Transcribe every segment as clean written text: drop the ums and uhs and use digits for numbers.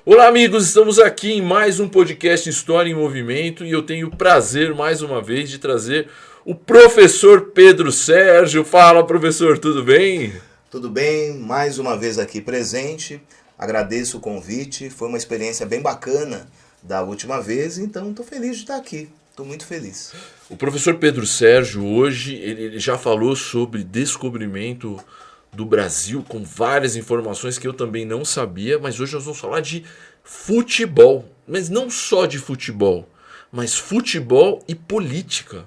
Olá, amigos, estamos aqui em mais um podcast História em Movimento e eu tenho o prazer, mais uma vez, de trazer o professor Pedro Sérgio. Fala, professor, tudo bem? Tudo bem, mais uma vez aqui presente. Agradeço o convite, foi uma experiência bem bacana da última vez, então estou feliz de estar aqui. Estou muito feliz. O professor Pedro Sérgio, hoje, ele já falou sobre descobrimento do Brasil, com várias informações que eu também não sabia, mas hoje nós vamos falar de futebol. Mas não só de futebol, mas futebol e política.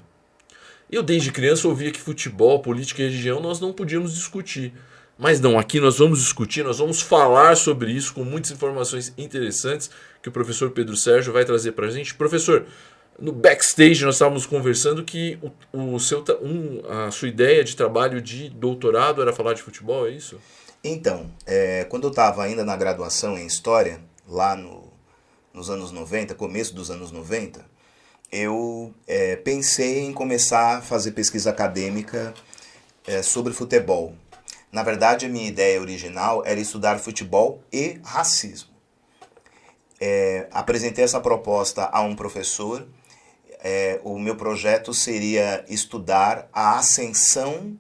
Eu desde criança ouvia que futebol, política e religião nós não podíamos discutir. Mas não, aqui nós vamos discutir, nós vamos falar sobre isso com muitas informações interessantes que o professor Pedro Sérgio vai trazer para a gente. Professor, no backstage nós estávamos conversando que a sua ideia de trabalho de doutorado era falar de futebol, é isso? Então, quando eu estava ainda na graduação em História, lá nos anos 90, começo dos anos 90, eu pensei em começar a fazer pesquisa acadêmica sobre futebol. Na verdade, a minha ideia original era estudar futebol e racismo. Apresentei essa proposta a um professor. O meu projeto seria estudar a ascensão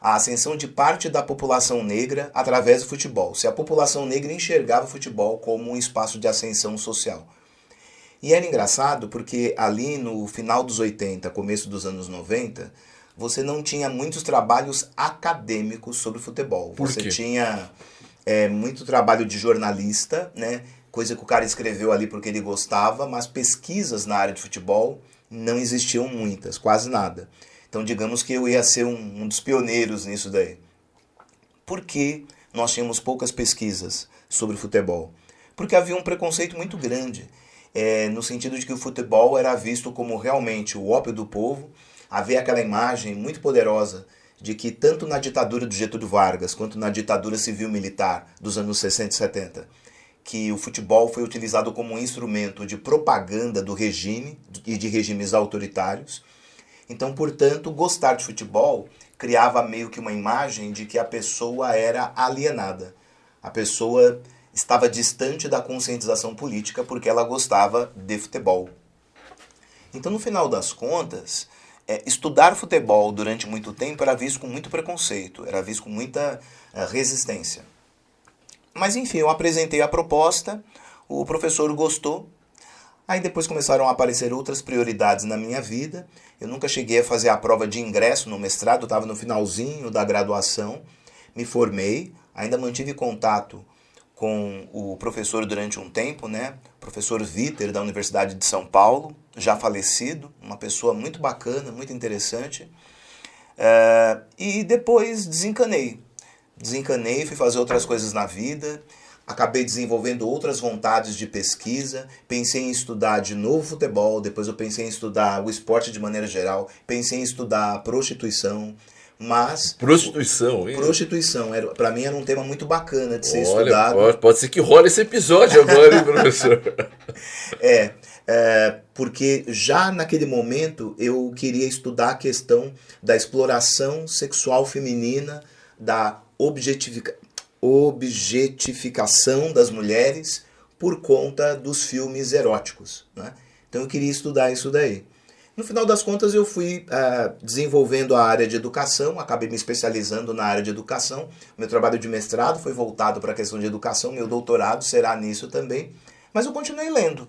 a ascensão de parte da população negra através do futebol. Se a população negra enxergava o futebol como um espaço de ascensão social. E era engraçado porque ali no final dos 80, começo dos anos 90, você não tinha muitos trabalhos acadêmicos sobre futebol. Por quê? Você tinha muito trabalho de jornalista, né? Coisa que o cara escreveu ali porque ele gostava, mas pesquisas na área de futebol não existiam muitas, quase nada. Então digamos que eu ia ser um dos pioneiros nisso daí. Por que nós tínhamos poucas pesquisas sobre futebol? Porque havia um preconceito muito grande, no sentido de que o futebol era visto como realmente o ópio do povo. Havia aquela imagem muito poderosa de que tanto na ditadura do Getúlio Vargas quanto na ditadura civil-militar dos anos 60 e 70, que o futebol foi utilizado como um instrumento de propaganda do regime e de regimes autoritários. Então, portanto, gostar de futebol criava meio que uma imagem de que a pessoa era alienada. A pessoa estava distante da conscientização política porque ela gostava de futebol. Então, no final das contas, estudar futebol durante muito tempo era visto com muito preconceito, era visto com muita resistência. Mas enfim, eu apresentei a proposta, o professor gostou, aí depois começaram a aparecer outras prioridades na minha vida. Eu nunca cheguei a fazer a prova de ingresso no mestrado, eu estava no finalzinho da graduação, me formei, ainda mantive contato com o professor durante um tempo, né? Professor Viter, da Universidade de São Paulo, já falecido, uma pessoa muito bacana, muito interessante. E depois desencanei, fui fazer outras coisas na vida, acabei desenvolvendo outras vontades de pesquisa, pensei em estudar de novo futebol, depois eu pensei em estudar o esporte de maneira geral, pensei em estudar prostituição, mas... Prostituição, hein? Prostituição, para mim era um tema muito bacana de ser estudado. Pode ser que role esse episódio agora, hein, professor? Porque já naquele momento eu queria estudar a questão da exploração sexual feminina, da objetificação das mulheres por conta dos filmes eróticos, né? Então eu queria estudar isso daí. No final das contas eu fui desenvolvendo a área de educação, acabei me especializando na área de educação. Meu trabalho de mestrado foi voltado para a questão de educação, meu doutorado será nisso também. Mas eu continuei lendo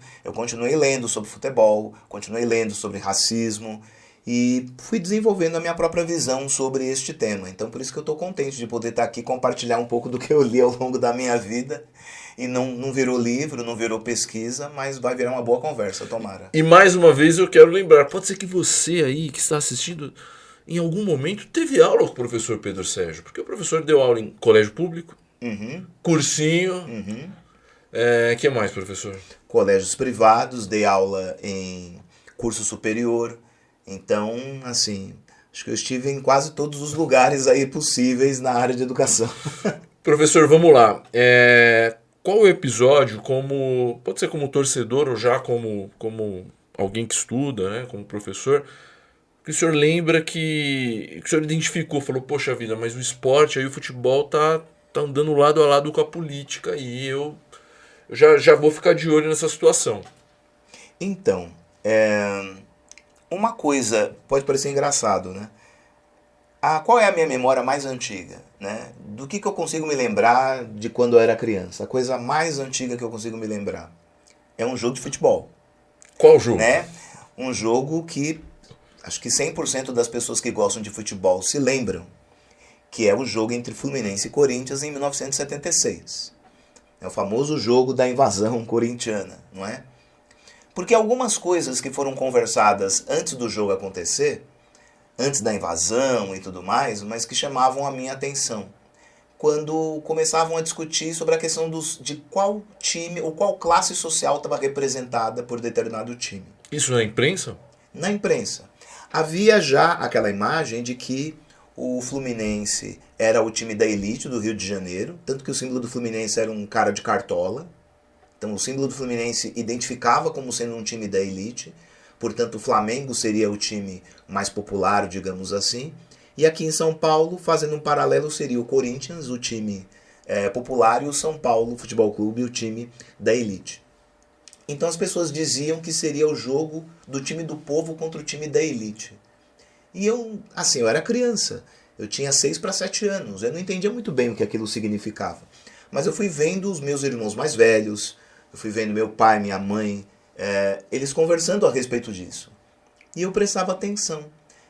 sobre futebol, continuei lendo sobre racismo e fui desenvolvendo a minha própria visão sobre este tema. Então por isso que eu estou contente de poder estar aqui e compartilhar um pouco do que eu li ao longo da minha vida. E não virou livro, não virou pesquisa, mas vai virar uma boa conversa, tomara. E mais uma vez eu quero lembrar, pode ser que você aí que está assistindo, em algum momento teve aula com o professor Pedro Sérgio, porque o professor deu aula em colégio público, cursinho, que mais, professor? Colégios privados, dei aula em curso superior, então, assim, acho que eu estive em quase todos os lugares aí possíveis na área de educação. Professor, vamos lá. Qual o episódio, pode ser como torcedor ou já como alguém que estuda, né, como professor, que o senhor lembra que o senhor identificou, falou, poxa vida, mas o esporte, aí o futebol tá andando lado a lado com a política e eu já vou ficar de olho nessa situação. Então, uma coisa pode parecer engraçado, né? Qual é a minha memória mais antiga, né? Do que eu consigo me lembrar de quando eu era criança? A coisa mais antiga que eu consigo me lembrar é um jogo de futebol. Qual jogo? Né? Um jogo que acho que 100% das pessoas que gostam de futebol se lembram, que é o jogo entre Fluminense e Corinthians em 1976. É o famoso jogo da invasão corintiana, não é? Porque algumas coisas que foram conversadas antes do jogo acontecer, antes da invasão e tudo mais, mas que chamavam a minha atenção, quando começavam a discutir sobre a questão de qual time ou qual classe social estava representada por determinado time. Isso na imprensa? Na imprensa. Havia já aquela imagem de que o Fluminense era o time da elite do Rio de Janeiro, tanto que o símbolo do Fluminense era um cara de cartola. Então o símbolo do Fluminense identificava como sendo um time da elite, portanto o Flamengo seria o time mais popular, digamos assim. E aqui em São Paulo, fazendo um paralelo, seria o Corinthians, o time popular, e o São Paulo Futebol Clube, o time da elite. Então as pessoas diziam que seria o jogo do time do povo contra o time da elite. E eu era criança, eu tinha 6 para 7 anos, eu não entendia muito bem o que aquilo significava. Mas eu fui vendo os meus irmãos mais velhos, eu fui vendo meu pai, minha mãe, eles conversando a respeito disso. E eu prestava atenção.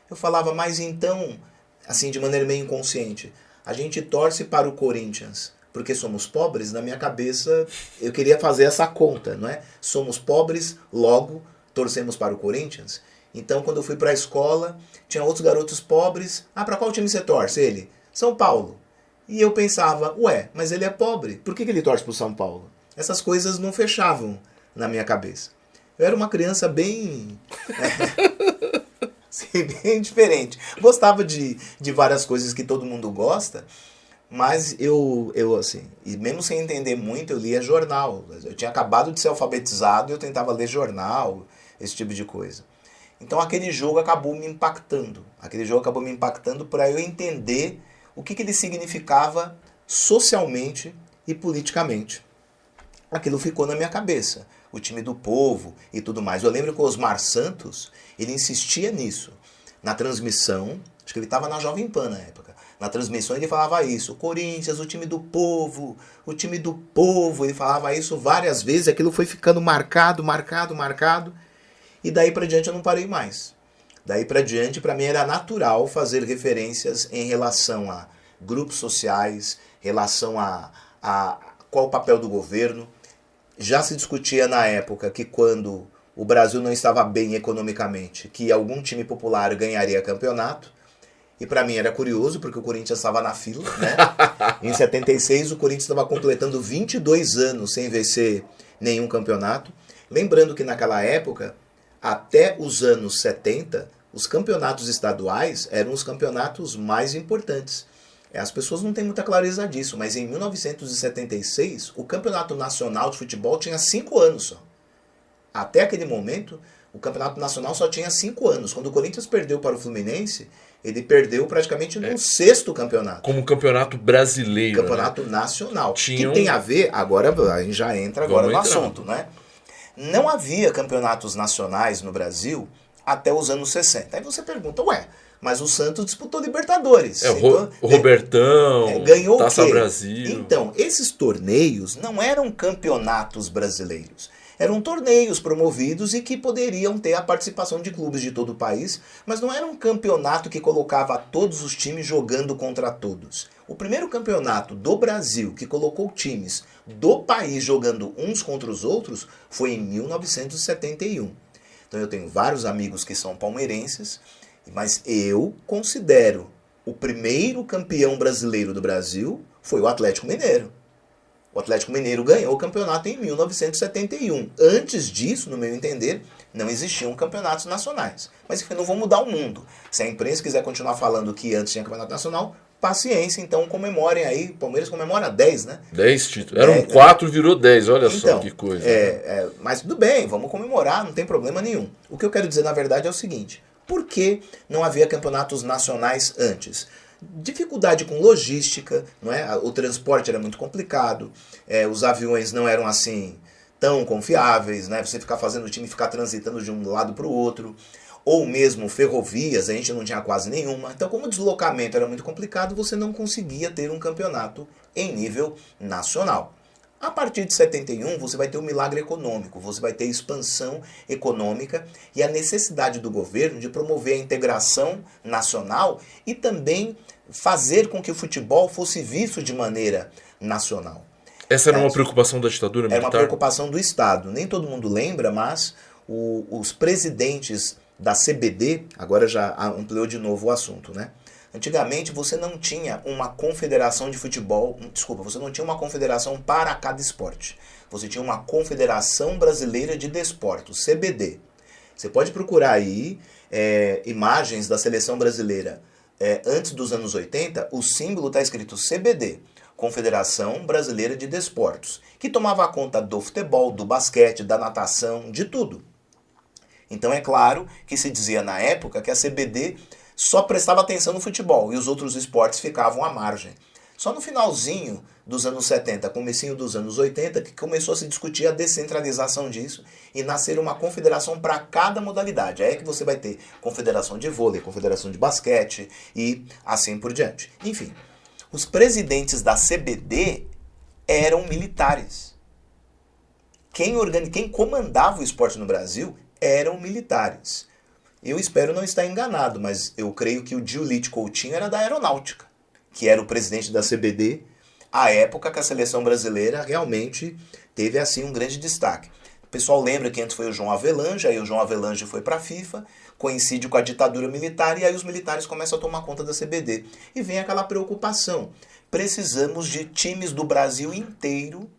Eu falava, mas então, assim de maneira meio inconsciente, a gente torce para o Corinthians porque somos pobres? Na minha cabeça eu queria fazer essa conta, não é? Somos pobres, logo torcemos para o Corinthians? Então quando eu fui para a escola, tinha outros garotos pobres. Para qual time você torce? Ele, São Paulo. E eu pensava, mas ele é pobre, por que ele torce para o São Paulo? Essas coisas não fechavam na minha cabeça. Eu era uma criança bem bem diferente. Gostava de várias coisas que todo mundo gosta, mas eu assim, e mesmo sem entender muito, eu lia jornal. Eu tinha acabado de ser alfabetizado e eu tentava ler jornal, esse tipo de coisa. Então aquele jogo acabou me impactando. Aquele jogo acabou me impactando para eu entender o que ele significava socialmente e politicamente. Aquilo ficou na minha cabeça. O time do povo e tudo mais. Eu lembro que o Osmar Santos, ele insistia nisso. Na transmissão, acho que ele estava na Jovem Pan na época. Na transmissão ele falava isso. O Corinthians, o time do povo, o time do povo. Ele falava isso várias vezes. Aquilo foi ficando marcado. E daí para diante eu não parei mais. Daí para diante, para mim era natural fazer referências em relação a grupos sociais, relação a qual o papel do governo. Já se discutia na época que quando o Brasil não estava bem economicamente, que algum time popular ganharia campeonato. E para mim era curioso, porque o Corinthians estava na fila, né? Em 76 o Corinthians estava completando 22 anos sem vencer nenhum campeonato. Lembrando que naquela época, até os anos 70, os campeonatos estaduais eram os campeonatos mais importantes. As pessoas não têm muita clareza disso, mas em 1976, o Campeonato Nacional de Futebol tinha 5 anos só. Até aquele momento, o Campeonato Nacional só tinha 5 anos. Quando o Corinthians perdeu para o Fluminense, ele perdeu praticamente no 6º campeonato. Como campeonato brasileiro. Campeonato nacional. Que tem a ver, agora a gente já entra no assunto, né? Não havia campeonatos nacionais no Brasil até os anos 60. Aí você pergunta, mas o Santos disputou Libertadores. O Robertão, ganhou Taça o quê? Brasil. Então, esses torneios não eram campeonatos brasileiros. Eram torneios promovidos e que poderiam ter a participação de clubes de todo o país, mas não era um campeonato que colocava todos os times jogando contra todos. O primeiro campeonato do Brasil que colocou times do país jogando uns contra os outros foi em 1971. Então eu tenho vários amigos que são palmeirenses, mas eu considero o primeiro campeão brasileiro do Brasil foi o Atlético Mineiro. O Atlético Mineiro ganhou o campeonato em 1971. Antes disso, no meu entender, não existiam campeonatos nacionais. Mas enfim, não vou mudar o mundo. Se a imprensa quiser continuar falando que antes tinha campeonato nacional, paciência, então comemorem aí. O Palmeiras comemora 10, né? 10 títulos. Eram 4, virou 10, olha só que coisa. Mas tudo bem, vamos comemorar, não tem problema nenhum. O que eu quero dizer, na verdade, é o seguinte. Por que não havia campeonatos nacionais antes? Dificuldade com logística, não é? O transporte era muito complicado, os aviões não eram assim tão confiáveis, né? Você ficar fazendo o time ficar transitando de um lado para o outro, ou mesmo ferrovias, a gente não tinha quase nenhuma. Então, como o deslocamento era muito complicado, você não conseguia ter um campeonato em nível nacional. A partir de 71, você vai ter um milagre econômico, você vai ter expansão econômica e a necessidade do governo de promover a integração nacional e também fazer com que o futebol fosse visto de maneira nacional. Essa era uma preocupação da ditadura militar? Era uma preocupação do Estado. Nem todo mundo lembra, mas os presidentes da CBD, agora já ampliou de novo o assunto, né? Antigamente você não tinha uma confederação de futebol, você não tinha uma confederação para cada esporte. Você tinha uma Confederação Brasileira de Desportos, CBD. Você pode procurar aí imagens da seleção brasileira antes dos anos 80, o símbolo está escrito CBD, Confederação Brasileira de Desportos, que tomava conta do futebol, do basquete, da natação, de tudo. Então é claro que se dizia na época que a CBD só prestava atenção no futebol e os outros esportes ficavam à margem. Só no finalzinho dos anos 70, comecinho dos anos 80, que começou a se discutir a descentralização disso e nascer uma confederação para cada modalidade. Aí é que você vai ter confederação de vôlei, confederação de basquete e assim por diante. Enfim, os presidentes da CBD eram militares. Quem comandava o esporte no Brasil eram militares. Eu espero não estar enganado, mas eu creio que o Giulito Coutinho era da Aeronáutica, que era o presidente da CBD, à época que a seleção brasileira realmente teve assim um grande destaque. O pessoal lembra que antes foi o João Avelange, aí o João Avelange foi para a FIFA, coincide com a ditadura militar e aí os militares começam a tomar conta da CBD. E vem aquela preocupação, precisamos de times do Brasil inteiro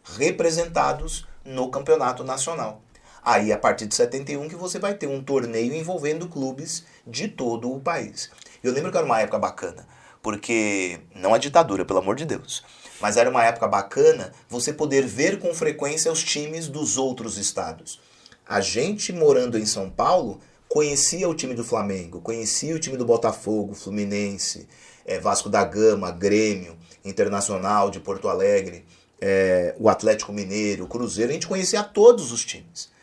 representados no campeonato nacional. Aí, a partir de 71, que você vai ter um torneio envolvendo clubes de todo o país. Eu lembro que era uma época bacana, porque, não a ditadura, pelo amor de Deus, mas era uma época bacana você poder ver com frequência os times dos outros estados. A gente, morando em São Paulo, conhecia o time do Flamengo, conhecia o time do Botafogo, Fluminense, Vasco da Gama, Grêmio, Internacional de Porto Alegre, o Atlético Mineiro, o Cruzeiro, a gente conhecia todos os times.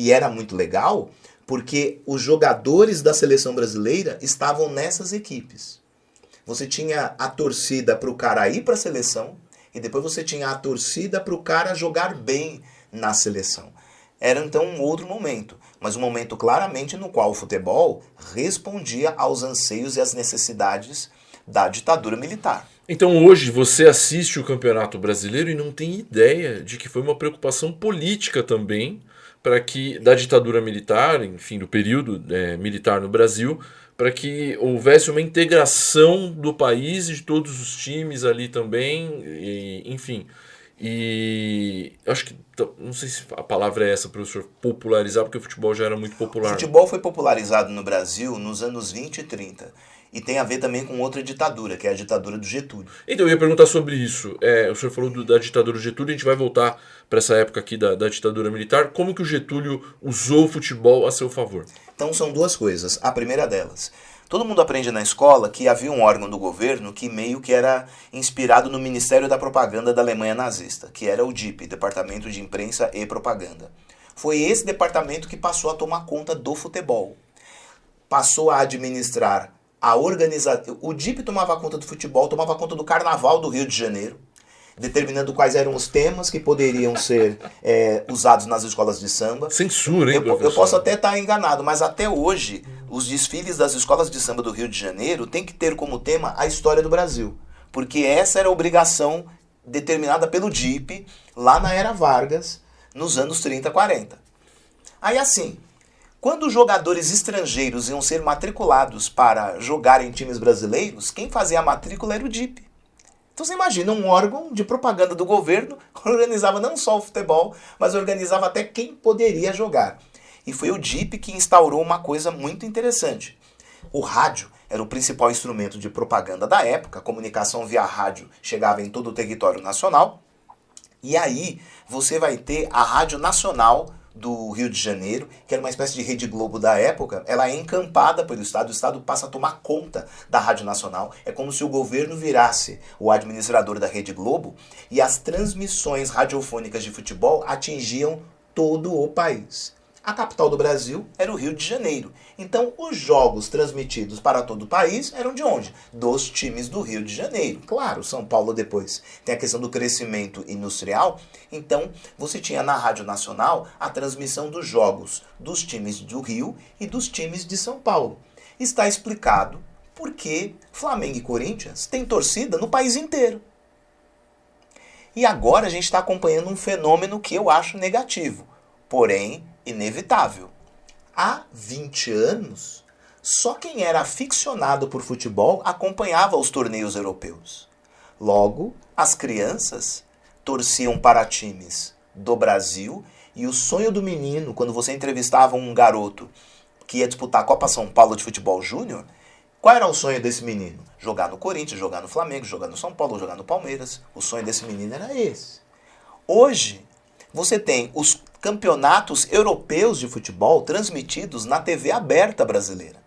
E era muito legal porque os jogadores da seleção brasileira estavam nessas equipes. Você tinha a torcida para o cara ir para a seleção e depois você tinha a torcida para o cara jogar bem na seleção. Era então um outro momento, mas um momento claramente no qual o futebol respondia aos anseios e às necessidades da ditadura militar. Então hoje você assiste o Campeonato Brasileiro e não tem ideia de que foi uma preocupação política também para que da ditadura militar, enfim, do período militar no Brasil, para que houvesse uma integração do país e de todos os times ali também, enfim. E acho que, não sei se a palavra é essa, professor, popularizar, porque o futebol já era muito popular. O futebol foi popularizado no Brasil nos anos 20 e 30. E tem a ver também com outra ditadura, que é a ditadura do Getúlio. Então, eu ia perguntar sobre isso. O senhor falou da ditadura do Getúlio, a gente vai voltar para essa época aqui da ditadura militar. Como que o Getúlio usou o futebol a seu favor? Então, são duas coisas. A primeira delas, todo mundo aprende na escola que havia um órgão do governo que meio que era inspirado no Ministério da Propaganda da Alemanha nazista, que era o DIP, Departamento de Imprensa e Propaganda. Foi esse departamento que passou a tomar conta do futebol. Passou a administrar o DIP tomava conta do futebol, tomava conta do Carnaval do Rio de Janeiro, determinando quais eram os temas que poderiam ser usados nas escolas de samba. Censura, hein, professor? Eu posso até estar enganado, mas até hoje, os desfiles das escolas de samba do Rio de Janeiro têm que ter como tema a história do Brasil, porque essa era a obrigação determinada pelo DIP lá na era Vargas, nos anos 30, 40. Aí assim, quando os jogadores estrangeiros iam ser matriculados para jogar em times brasileiros, quem fazia a matrícula era o DIP. Então você imagina, um órgão de propaganda do governo organizava não só o futebol, mas organizava até quem poderia jogar. E foi o DIP que instaurou uma coisa muito interessante. O rádio era o principal instrumento de propaganda da época, a comunicação via rádio chegava em todo o território nacional, e aí você vai ter a Rádio Nacional do Rio de Janeiro, que era uma espécie de Rede Globo da época, ela é encampada pelo Estado, o Estado passa a tomar conta da Rádio Nacional. É como se o governo virasse o administrador da Rede Globo e as transmissões radiofônicas de futebol atingiam todo o país. A capital do Brasil era o Rio de Janeiro. Então, os jogos transmitidos para todo o país eram de onde? Dos times do Rio de Janeiro. Claro, São Paulo depois tem a questão do crescimento industrial. Então, você tinha na Rádio Nacional a transmissão dos jogos dos times do Rio e dos times de São Paulo. Está explicado porque Flamengo e Corinthians têm torcida no país inteiro. E agora a gente está acompanhando um fenômeno que eu acho negativo, porém inevitável. Há 20 anos, só quem era aficionado por futebol acompanhava os torneios europeus. Logo, as crianças torciam para times do Brasil e o sonho do menino, quando você entrevistava um garoto que ia disputar a Copa São Paulo de Futebol Júnior, qual era o sonho desse menino? Jogar no Corinthians, jogar no Flamengo, jogar no São Paulo, jogar no Palmeiras. O sonho desse menino era esse. Hoje, você tem os campeonatos europeus de futebol transmitidos na TV aberta brasileira.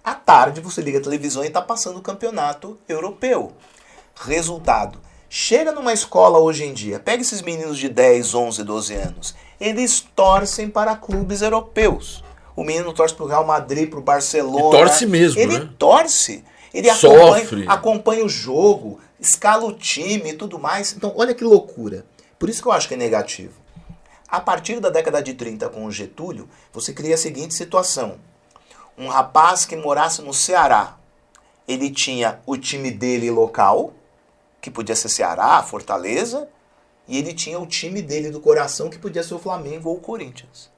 À tarde você liga a televisão e está passando o campeonato europeu. Resultado, chega numa escola hoje em dia, pega esses meninos de 10, 11, 12 anos, eles torcem para clubes europeus. O menino torce para o Real Madrid, para o Barcelona. E torce mesmo, ele né? Torce. Ele acompanha o jogo, escala o time e tudo mais. Então, olha que loucura. Por isso que eu acho que é negativo. A partir da década de 30, com o Getúlio, você cria a seguinte situação. Um rapaz que morasse no Ceará, ele tinha o time dele local, que podia ser Ceará, Fortaleza, e ele tinha o time dele do coração, que podia ser o Flamengo ou o Corinthians.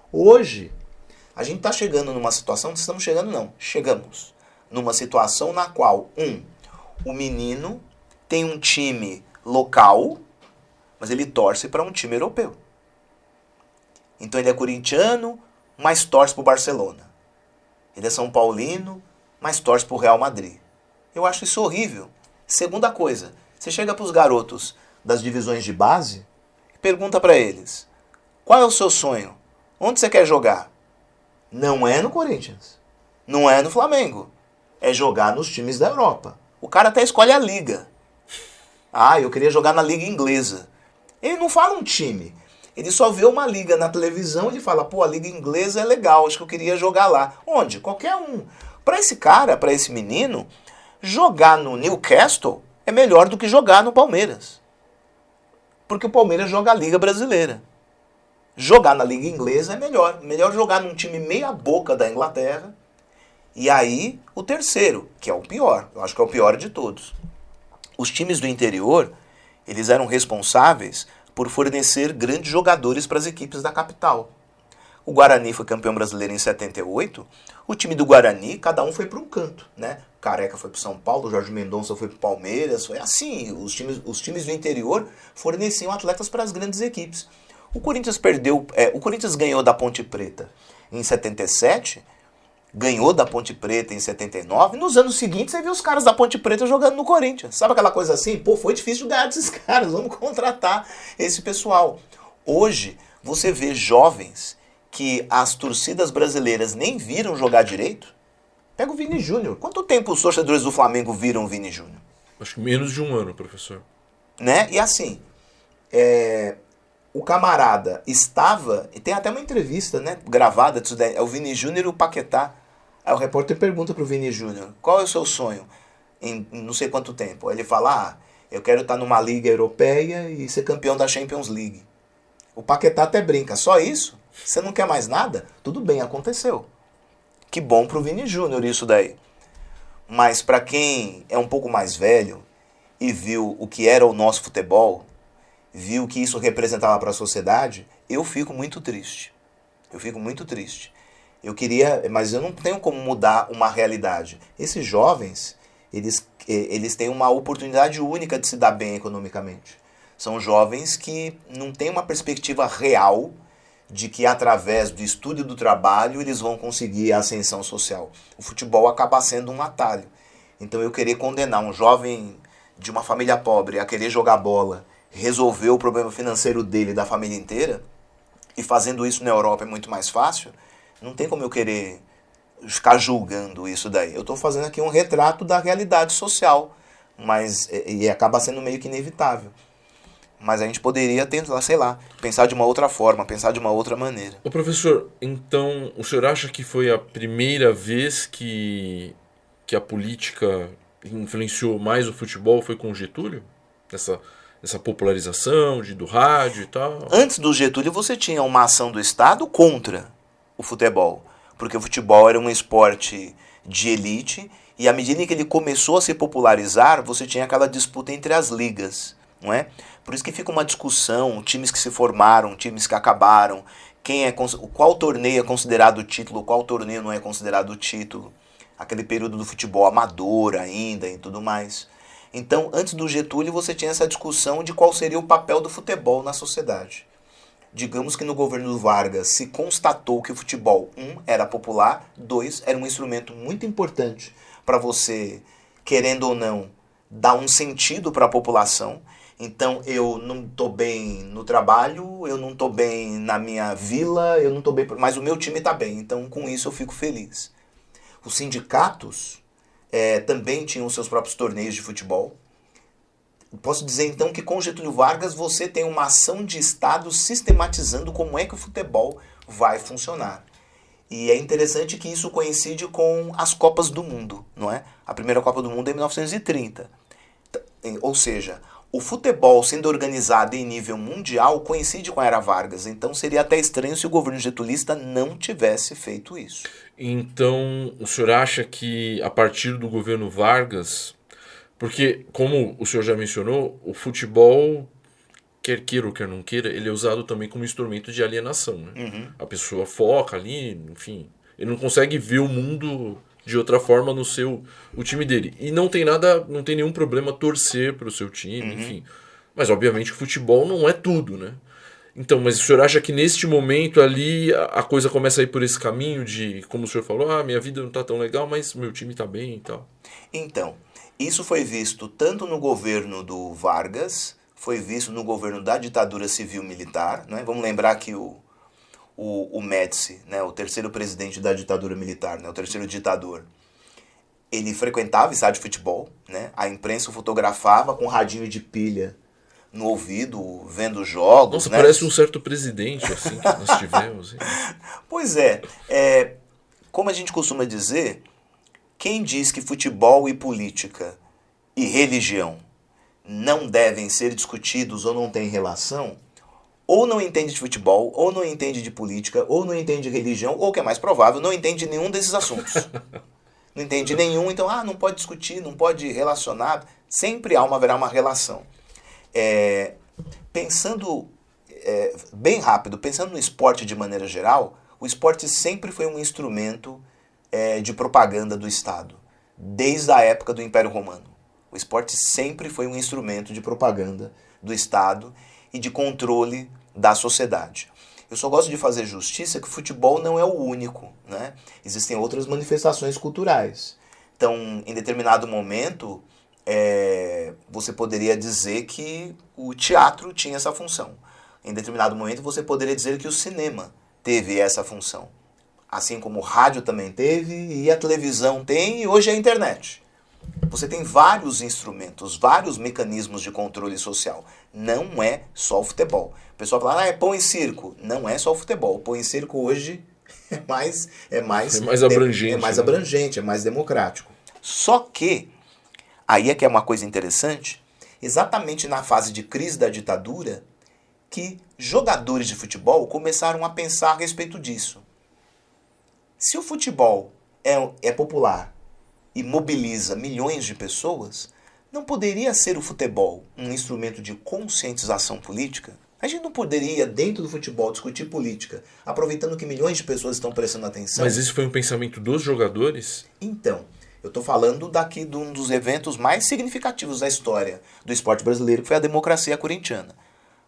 Hoje, a gente está chegando numa situação, chegamos numa situação na qual, o menino tem um time local, mas ele torce para um time europeu. Então ele é corintiano, mas torce para o Barcelona. Ele é São Paulino, mas torce para o Real Madrid. Eu acho isso horrível. Segunda coisa, você chega para os garotos das divisões de base e pergunta para eles, qual é o seu sonho? Onde você quer jogar? Não é no Corinthians, não é no Flamengo, é jogar nos times da Europa. O cara até escolhe a liga. Eu queria jogar na liga inglesa. Ele não fala um time. Ele só vê uma liga na televisão e ele fala, a liga inglesa é legal, acho que eu queria jogar lá. Onde? Qualquer um. Para esse cara, para esse menino, jogar no Newcastle é melhor do que jogar no Palmeiras. Porque o Palmeiras joga a Liga Brasileira. Jogar na liga inglesa é melhor. Melhor jogar num time meia boca da Inglaterra. E aí, o terceiro, que é o pior. Eu acho que é o pior de todos. Os times do interior, eles eram responsáveis por fornecer grandes jogadores para as equipes da capital. O Guarani foi campeão brasileiro em 78. O time do Guarani, cada um foi para um canto, né? Careca foi para o São Paulo, o Jorge Mendonça foi para o Palmeiras. Foi assim, os times do interior forneciam atletas para as grandes equipes. O Corinthians ganhou da Ponte Preta em 77, ganhou da Ponte Preta em 79. Nos anos seguintes, você viu os caras da Ponte Preta jogando no Corinthians. Sabe aquela coisa assim? Foi difícil ganhar desses caras, vamos contratar esse pessoal. Hoje, você vê jovens que as torcidas brasileiras nem viram jogar direito. Pega o Vini Júnior. Quanto tempo os torcedores do Flamengo viram o Vini Júnior? Acho que menos de um ano, professor. Né? E assim, o camarada estava, e tem até uma entrevista, né, gravada disso daí, é o Vini Júnior e o Paquetá. Aí o repórter pergunta pro Vini Júnior, qual é o seu sonho em não sei quanto tempo? Aí ele fala, eu quero estar numa liga europeia e ser campeão da Champions League. O Paquetá até brinca, só isso? Você não quer mais nada? Tudo bem, aconteceu. Que bom pro Vini Júnior isso daí. Mas para quem é um pouco mais velho e viu o que era o nosso futebol, viu o que isso representava para a sociedade, eu fico muito triste. Eu queria, mas eu não tenho como mudar uma realidade. Esses jovens, eles têm uma oportunidade única de se dar bem economicamente. São jovens que não têm uma perspectiva real de que através do estudo e do trabalho eles vão conseguir a ascensão social. O futebol acaba sendo um atalho. Então eu querer condenar um jovem de uma família pobre a querer jogar bola, resolver o problema financeiro dele e da família inteira, e fazendo isso na Europa é muito mais fácil, não tem como eu querer ficar julgando isso daí. Eu estou fazendo aqui um retrato da realidade social, mas e acaba sendo meio que inevitável. Mas a gente poderia tentar, sei lá, pensar de uma outra forma, pensar de uma outra maneira. Ô professor, então o senhor acha que foi a primeira vez que a política influenciou mais o futebol foi com o Getúlio? Essa popularização do rádio e tal? Antes do Getúlio você tinha uma ação do Estado contra o futebol, porque o futebol era um esporte de elite e à medida que ele começou a se popularizar, você tinha aquela disputa entre as ligas, não é? Por isso que fica uma discussão, times que se formaram, times que acabaram, qual torneio é considerado título, qual torneio não é considerado título, aquele período do futebol amador ainda e tudo mais. Então, antes do Getúlio, você tinha essa discussão de qual seria o papel do futebol na sociedade. Digamos que no governo do Vargas se constatou que o futebol, era popular, 2, era um instrumento muito importante para você, querendo ou não, dar um sentido para a população. Então, eu não estou bem no trabalho, eu não estou bem na minha vila, eu não estou bem, mas o meu time está bem. Então, com isso, eu fico feliz. Os sindicatos também tinham seus próprios torneios de futebol. Posso dizer, então, que com Getúlio Vargas você tem uma ação de Estado sistematizando como é que o futebol vai funcionar. E é interessante que isso coincide com as Copas do Mundo, não é? A primeira Copa do Mundo é em 1930. Ou seja, o futebol sendo organizado em nível mundial coincide com a era Vargas. Então seria até estranho se o governo getulista não tivesse feito isso. Então o senhor acha que a partir do governo Vargas... Porque, como o senhor já mencionou, o futebol, quer queira ou quer não queira, ele é usado também como instrumento de alienação, né? Uhum. A pessoa foca ali, enfim... Ele não consegue ver o mundo de outra forma no o time dele. E não tem nenhum problema torcer para o seu time, enfim. Mas obviamente o futebol não é tudo, né? Então, mas o senhor acha que neste momento ali a coisa começa a ir por esse caminho de, como o senhor falou, minha vida não está tão legal, mas meu time está bem e tal? Então, isso foi visto tanto no governo do Vargas, foi visto no governo da ditadura civil-militar, né? Vamos lembrar que o Médici, né, o terceiro presidente da ditadura militar, né, o terceiro ditador, ele frequentava estádio de futebol, né, a imprensa o fotografava com um radinho de pilha no ouvido, vendo jogos. Nossa, né? Parece um certo presidente assim que nós tivemos. Pois como a gente costuma dizer, quem diz que futebol e política e religião não devem ser discutidos ou não têm relação, ou não entende de futebol, ou não entende de política, ou não entende de religião, ou o que é mais provável, não entende nenhum desses assuntos. Não entende nenhum, então não pode discutir, não pode relacionar. Sempre haverá uma relação. Pensando bem rápido, pensando no esporte de maneira geral, o esporte sempre foi um instrumento de propaganda do Estado, desde a época do Império Romano. O esporte sempre foi um instrumento de propaganda do Estado e de controle da sociedade. Eu só gosto de fazer justiça que o futebol não é o único, né? Existem outras manifestações culturais. Então, em determinado momento, você poderia dizer que o teatro tinha essa função. Em determinado momento, você poderia dizer que o cinema teve essa função. Assim como o rádio também teve, e a televisão tem, e hoje é a internet. Você tem vários instrumentos, vários mecanismos de controle social. Não é só o futebol. O pessoal fala, é pão e circo. Não é só o futebol. O pão e circo hoje é mais abrangente. É mais abrangente, é mais democrático. Só que, aí é que é uma coisa interessante, exatamente na fase de crise da ditadura, que jogadores de futebol começaram a pensar a respeito disso. Se o futebol é popular e mobiliza milhões de pessoas, não poderia ser o futebol um instrumento de conscientização política? A gente não poderia, dentro do futebol, discutir política, aproveitando que milhões de pessoas estão prestando atenção? Mas isso foi um pensamento dos jogadores? Então, eu estou falando daqui de um dos eventos mais significativos da história do esporte brasileiro, que foi a democracia corintiana.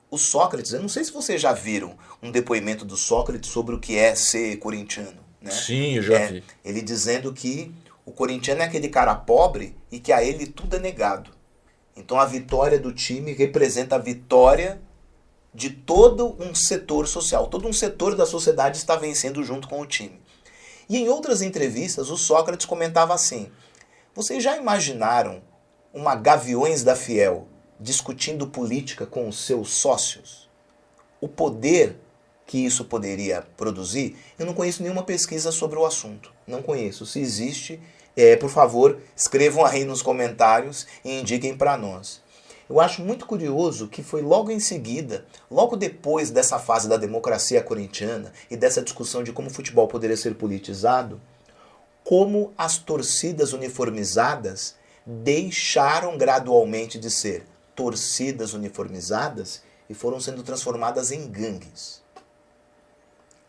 O Sócrates, eu não sei se vocês já viram um depoimento do Sócrates sobre o que é ser corintiano. Né? Sim, eu já vi. Ele dizendo que o corintiano é aquele cara pobre e que a ele tudo é negado. Então a vitória do time representa a vitória de todo um setor social. Todo um setor da sociedade está vencendo junto com o time. E em outras entrevistas, o Sócrates comentava assim: vocês já imaginaram uma Gaviões da Fiel discutindo política com os seus sócios? O poder que isso poderia produzir? Eu não conheço nenhuma pesquisa sobre o assunto. Não conheço. Se existe, por favor, escrevam aí nos comentários e indiquem para nós. Eu acho muito curioso que foi logo em seguida, logo depois dessa fase da democracia corintiana e dessa discussão de como o futebol poderia ser politizado, como as torcidas uniformizadas deixaram gradualmente de ser torcidas uniformizadas e foram sendo transformadas em gangues.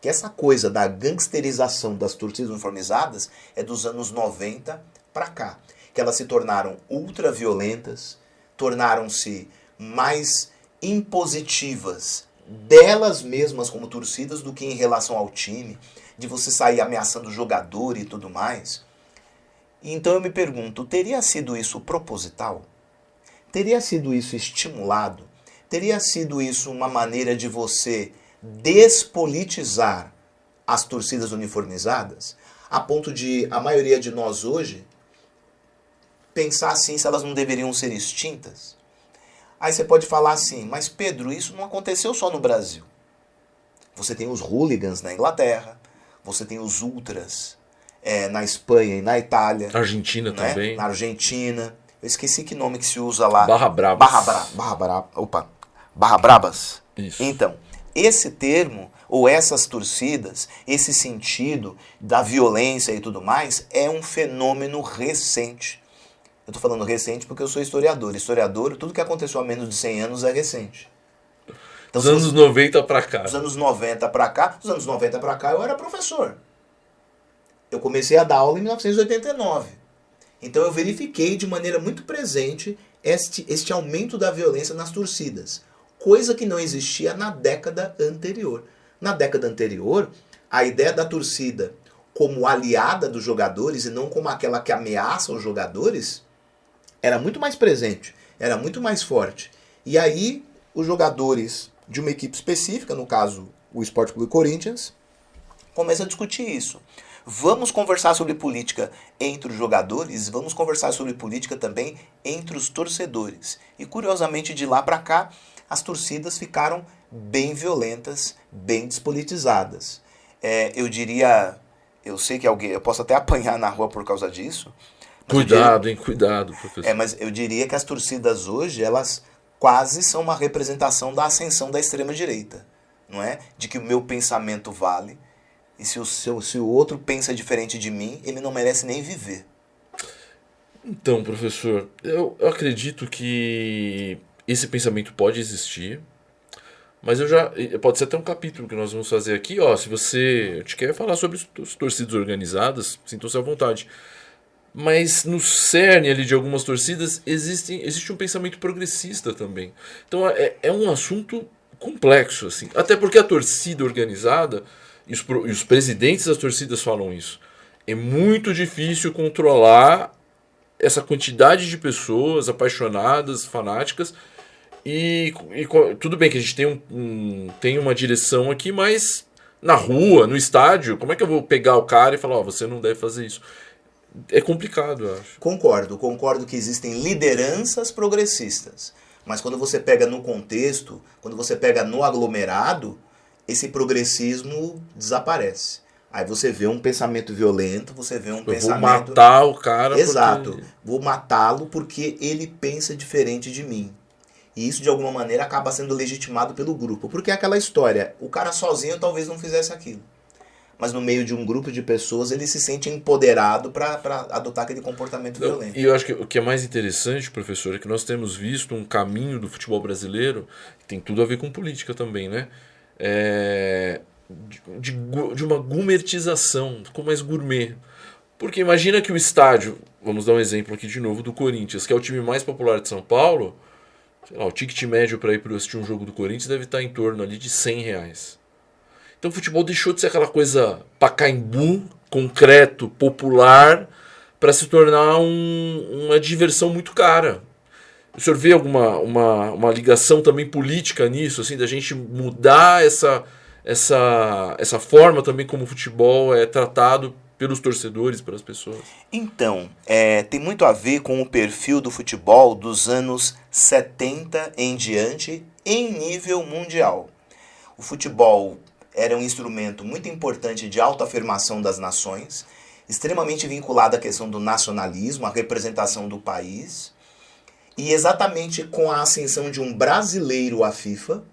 Que essa coisa da gangsterização das torcidas uniformizadas é dos anos 90 para cá, que elas se tornaram ultraviolentas, tornaram-se mais impositivas delas mesmas como torcidas do que em relação ao time, de você sair ameaçando o jogador e tudo mais. Então eu me pergunto, teria sido isso proposital? Teria sido isso estimulado? Teria sido isso uma maneira de você despolitizar as torcidas uniformizadas, a ponto de a maioria de nós hoje pensar assim se elas não deveriam ser extintas? Aí você pode falar assim, mas Pedro, isso não aconteceu só no Brasil. Você tem os hooligans na Inglaterra, você tem os ultras na Espanha e na Itália. Argentina, né? Também. Na Argentina. Eu esqueci que nome que se usa lá. Barra Brabas. Barra Brabas. Isso. Então, esse termo, ou essas torcidas, esse sentido da violência e tudo mais, é um fenômeno recente. Eu estou falando recente porque eu sou historiador. Historiador, tudo que aconteceu há menos de 100 anos é recente. Então, dos anos 90 para cá. Dos anos 90 para cá. Dos anos 90 para cá eu era professor. Eu comecei a dar aula em 1989. Então eu verifiquei de maneira muito presente este aumento da violência nas torcidas. Coisa que não existia na década anterior. Na década anterior, a ideia da torcida como aliada dos jogadores e não como aquela que ameaça os jogadores era muito mais presente, era muito mais forte. E aí os jogadores de uma equipe específica, no caso o Sport Clube Corinthians, começam a discutir isso. Vamos conversar sobre política entre os jogadores, vamos conversar sobre política também entre os torcedores. E curiosamente de lá para cá, as torcidas ficaram bem violentas, bem despolitizadas. Eu diria, eu sei que eu posso até apanhar na rua por causa disso. Cuidado, professor. Mas eu diria que as torcidas hoje, elas quase são uma representação da ascensão da extrema-direita, não é? De que o meu pensamento vale, e se o outro pensa diferente de mim, ele não merece nem viver. Então, professor, eu acredito que esse pensamento pode existir, mas pode ser até um capítulo que nós vamos fazer aqui, se você quer falar sobre as torcidas organizadas, sintam-se à vontade. Mas no cerne ali de algumas torcidas existe um pensamento progressista também. Então é um assunto complexo, assim. Até porque a torcida organizada, e os presidentes das torcidas falam isso, é muito difícil controlar essa quantidade de pessoas apaixonadas, fanáticas. E tudo bem que a gente tem uma direção aqui, mas na rua, no estádio, como é que eu vou pegar o cara e falar, você não deve fazer isso? É complicado, eu acho. Concordo que existem lideranças progressistas. Mas quando você pega no contexto, quando você pega no aglomerado, esse progressismo desaparece. Aí você vê um pensamento violento, você vê um pensamento... Vou matar o cara. Exato. Porque... Vou matá-lo porque ele pensa diferente de mim. E isso, de alguma maneira, acaba sendo legitimado pelo grupo. Porque é aquela história, o cara sozinho talvez não fizesse aquilo. Mas no meio de um grupo de pessoas, ele se sente empoderado para adotar aquele comportamento violento. E eu acho que o que é mais interessante, professor, é que nós temos visto um caminho do futebol brasileiro, que tem tudo a ver com política também, né? De uma gourmetização, ficou mais gourmet. Porque imagina que o estádio, vamos dar um exemplo aqui de novo do Corinthians, que é o time mais popular de São Paulo, sei lá, o ticket médio para ir para assistir um jogo do Corinthians deve estar em torno ali de R$100. Então o futebol deixou de ser aquela coisa Pacaembu, concreto, popular, para se tornar uma diversão muito cara. O senhor vê uma ligação também política nisso, assim, da gente mudar essa forma também como o futebol é tratado pelos torcedores, pelas pessoas? Então, tem muito a ver com o perfil do futebol dos anos 70 em diante em nível mundial. O futebol era um instrumento muito importante de autoafirmação das nações, extremamente vinculado à questão do nacionalismo, à representação do país, e exatamente com a ascensão de um brasileiro à FIFA,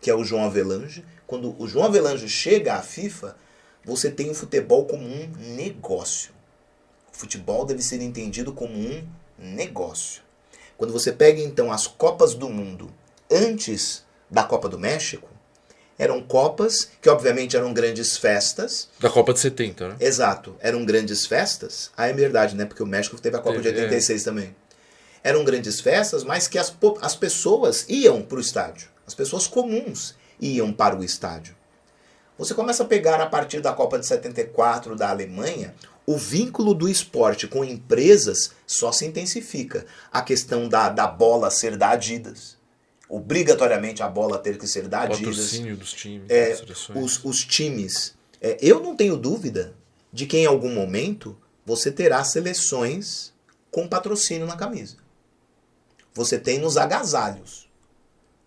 que é o João Avelange. Quando o João Avelange chega à FIFA, você tem o futebol como um negócio. O futebol deve ser entendido como um negócio. Quando você pega então as Copas do Mundo antes da Copa do México, eram Copas que obviamente eram grandes festas. Da Copa de 70, né? Exato, eram grandes festas. Ah, é verdade, né? Porque o México teve a Copa de 86 também. Eram grandes festas, mas que as pessoas iam para o estádio. As pessoas comuns iam para o estádio. Você começa a pegar a partir da Copa de 74 da Alemanha, o vínculo do esporte com empresas só se intensifica. A questão da bola ser da Adidas. Obrigatoriamente a bola ter que ser da Adidas. O patrocínio dos times, das seleções. Os times. Eu não tenho dúvida de que em algum momento você terá seleções com patrocínio na camisa. Você tem nos agasalhos.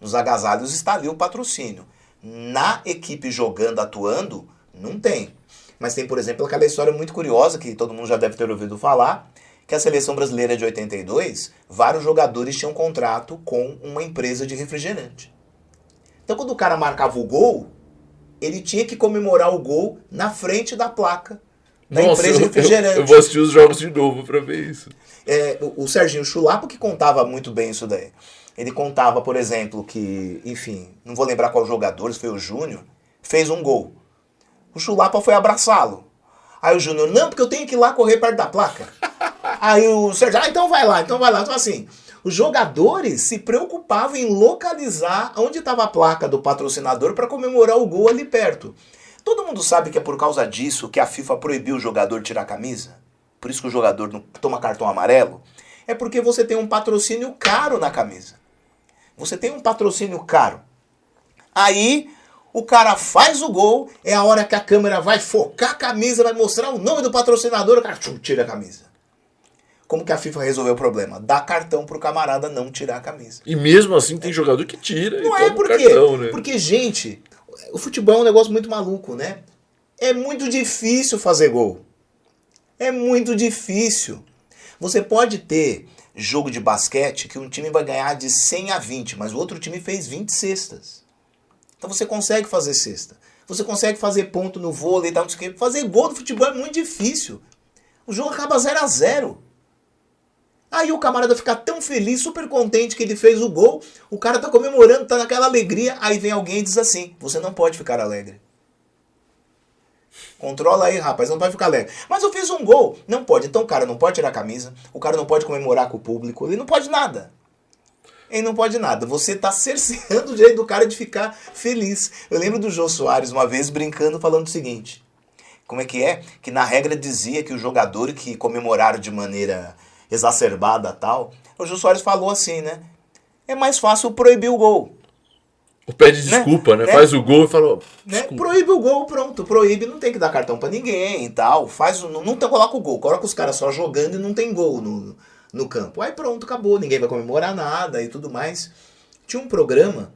Nos agasalhos está ali o patrocínio. Na equipe jogando, atuando, não tem. Mas tem, por exemplo, aquela história muito curiosa que todo mundo já deve ter ouvido falar, que a seleção brasileira de 82, vários jogadores tinham contrato com uma empresa de refrigerante. Então quando o cara marcava o gol, ele tinha que comemorar o gol na frente da placa da empresa de refrigerante. Eu vou assistir os jogos de novo para ver isso. O Serginho Chulapa que contava muito bem isso daí. Ele contava, por exemplo, que, enfim, não vou lembrar qual jogador, se foi o Júnior, fez um gol. O Chulapa foi abraçá-lo. Aí o Júnior, não, porque eu tenho que ir lá correr perto da placa. Aí o Sérgio, então vai lá. Então assim, os jogadores se preocupavam em localizar onde estava a placa do patrocinador para comemorar o gol ali perto. Todo mundo sabe que é por causa disso que a FIFA proibiu o jogador tirar a camisa? Por isso que o jogador não toma cartão amarelo? É porque você tem um patrocínio caro na camisa. Você tem um patrocínio caro. Aí o cara faz o gol, é a hora que a câmera vai focar a camisa, vai mostrar o nome do patrocinador, o cara tira a camisa. Como que a FIFA resolveu o problema? Dá cartão pro camarada não tirar a camisa. E mesmo assim tem jogador que tira não e é toma porque, cartão, né? Porque, gente, o futebol é um negócio muito maluco, né? É muito difícil fazer gol. É muito difícil. Você pode ter jogo de basquete que um time vai ganhar de 100 a 20, mas o outro time fez 20 cestas. Então você consegue fazer cesta. Você consegue fazer ponto no vôlei e tal, não sei o quê. Fazer gol no futebol é muito difícil. O jogo acaba 0 a 0. Aí o camarada fica tão feliz, super contente que ele fez o gol, o cara tá comemorando, tá naquela alegria, aí vem alguém e diz assim, você não pode ficar alegre. Controla aí, rapaz, não pode ficar alegre. Mas eu fiz um gol. Não pode. Então o cara não pode tirar a camisa, o cara não pode comemorar com o público, ele não pode nada. Ele não pode nada. Você tá cerceando o direito do cara de ficar feliz. Eu lembro do Jô Soares uma vez brincando, falando o seguinte. Como é? Que na regra dizia que o jogador que comemoraram de maneira exacerbada tal, o Jô Soares falou assim, né? É mais fácil proibir o gol. Pede desculpa, né? Faz o gol e fala... Né? Proíbe o gol, pronto. Proíbe, não tem que dar cartão pra ninguém e tal. Não coloca o gol. Coloca os caras só jogando e não tem gol no campo. Aí pronto, acabou. Ninguém vai comemorar nada e tudo mais. Tinha um programa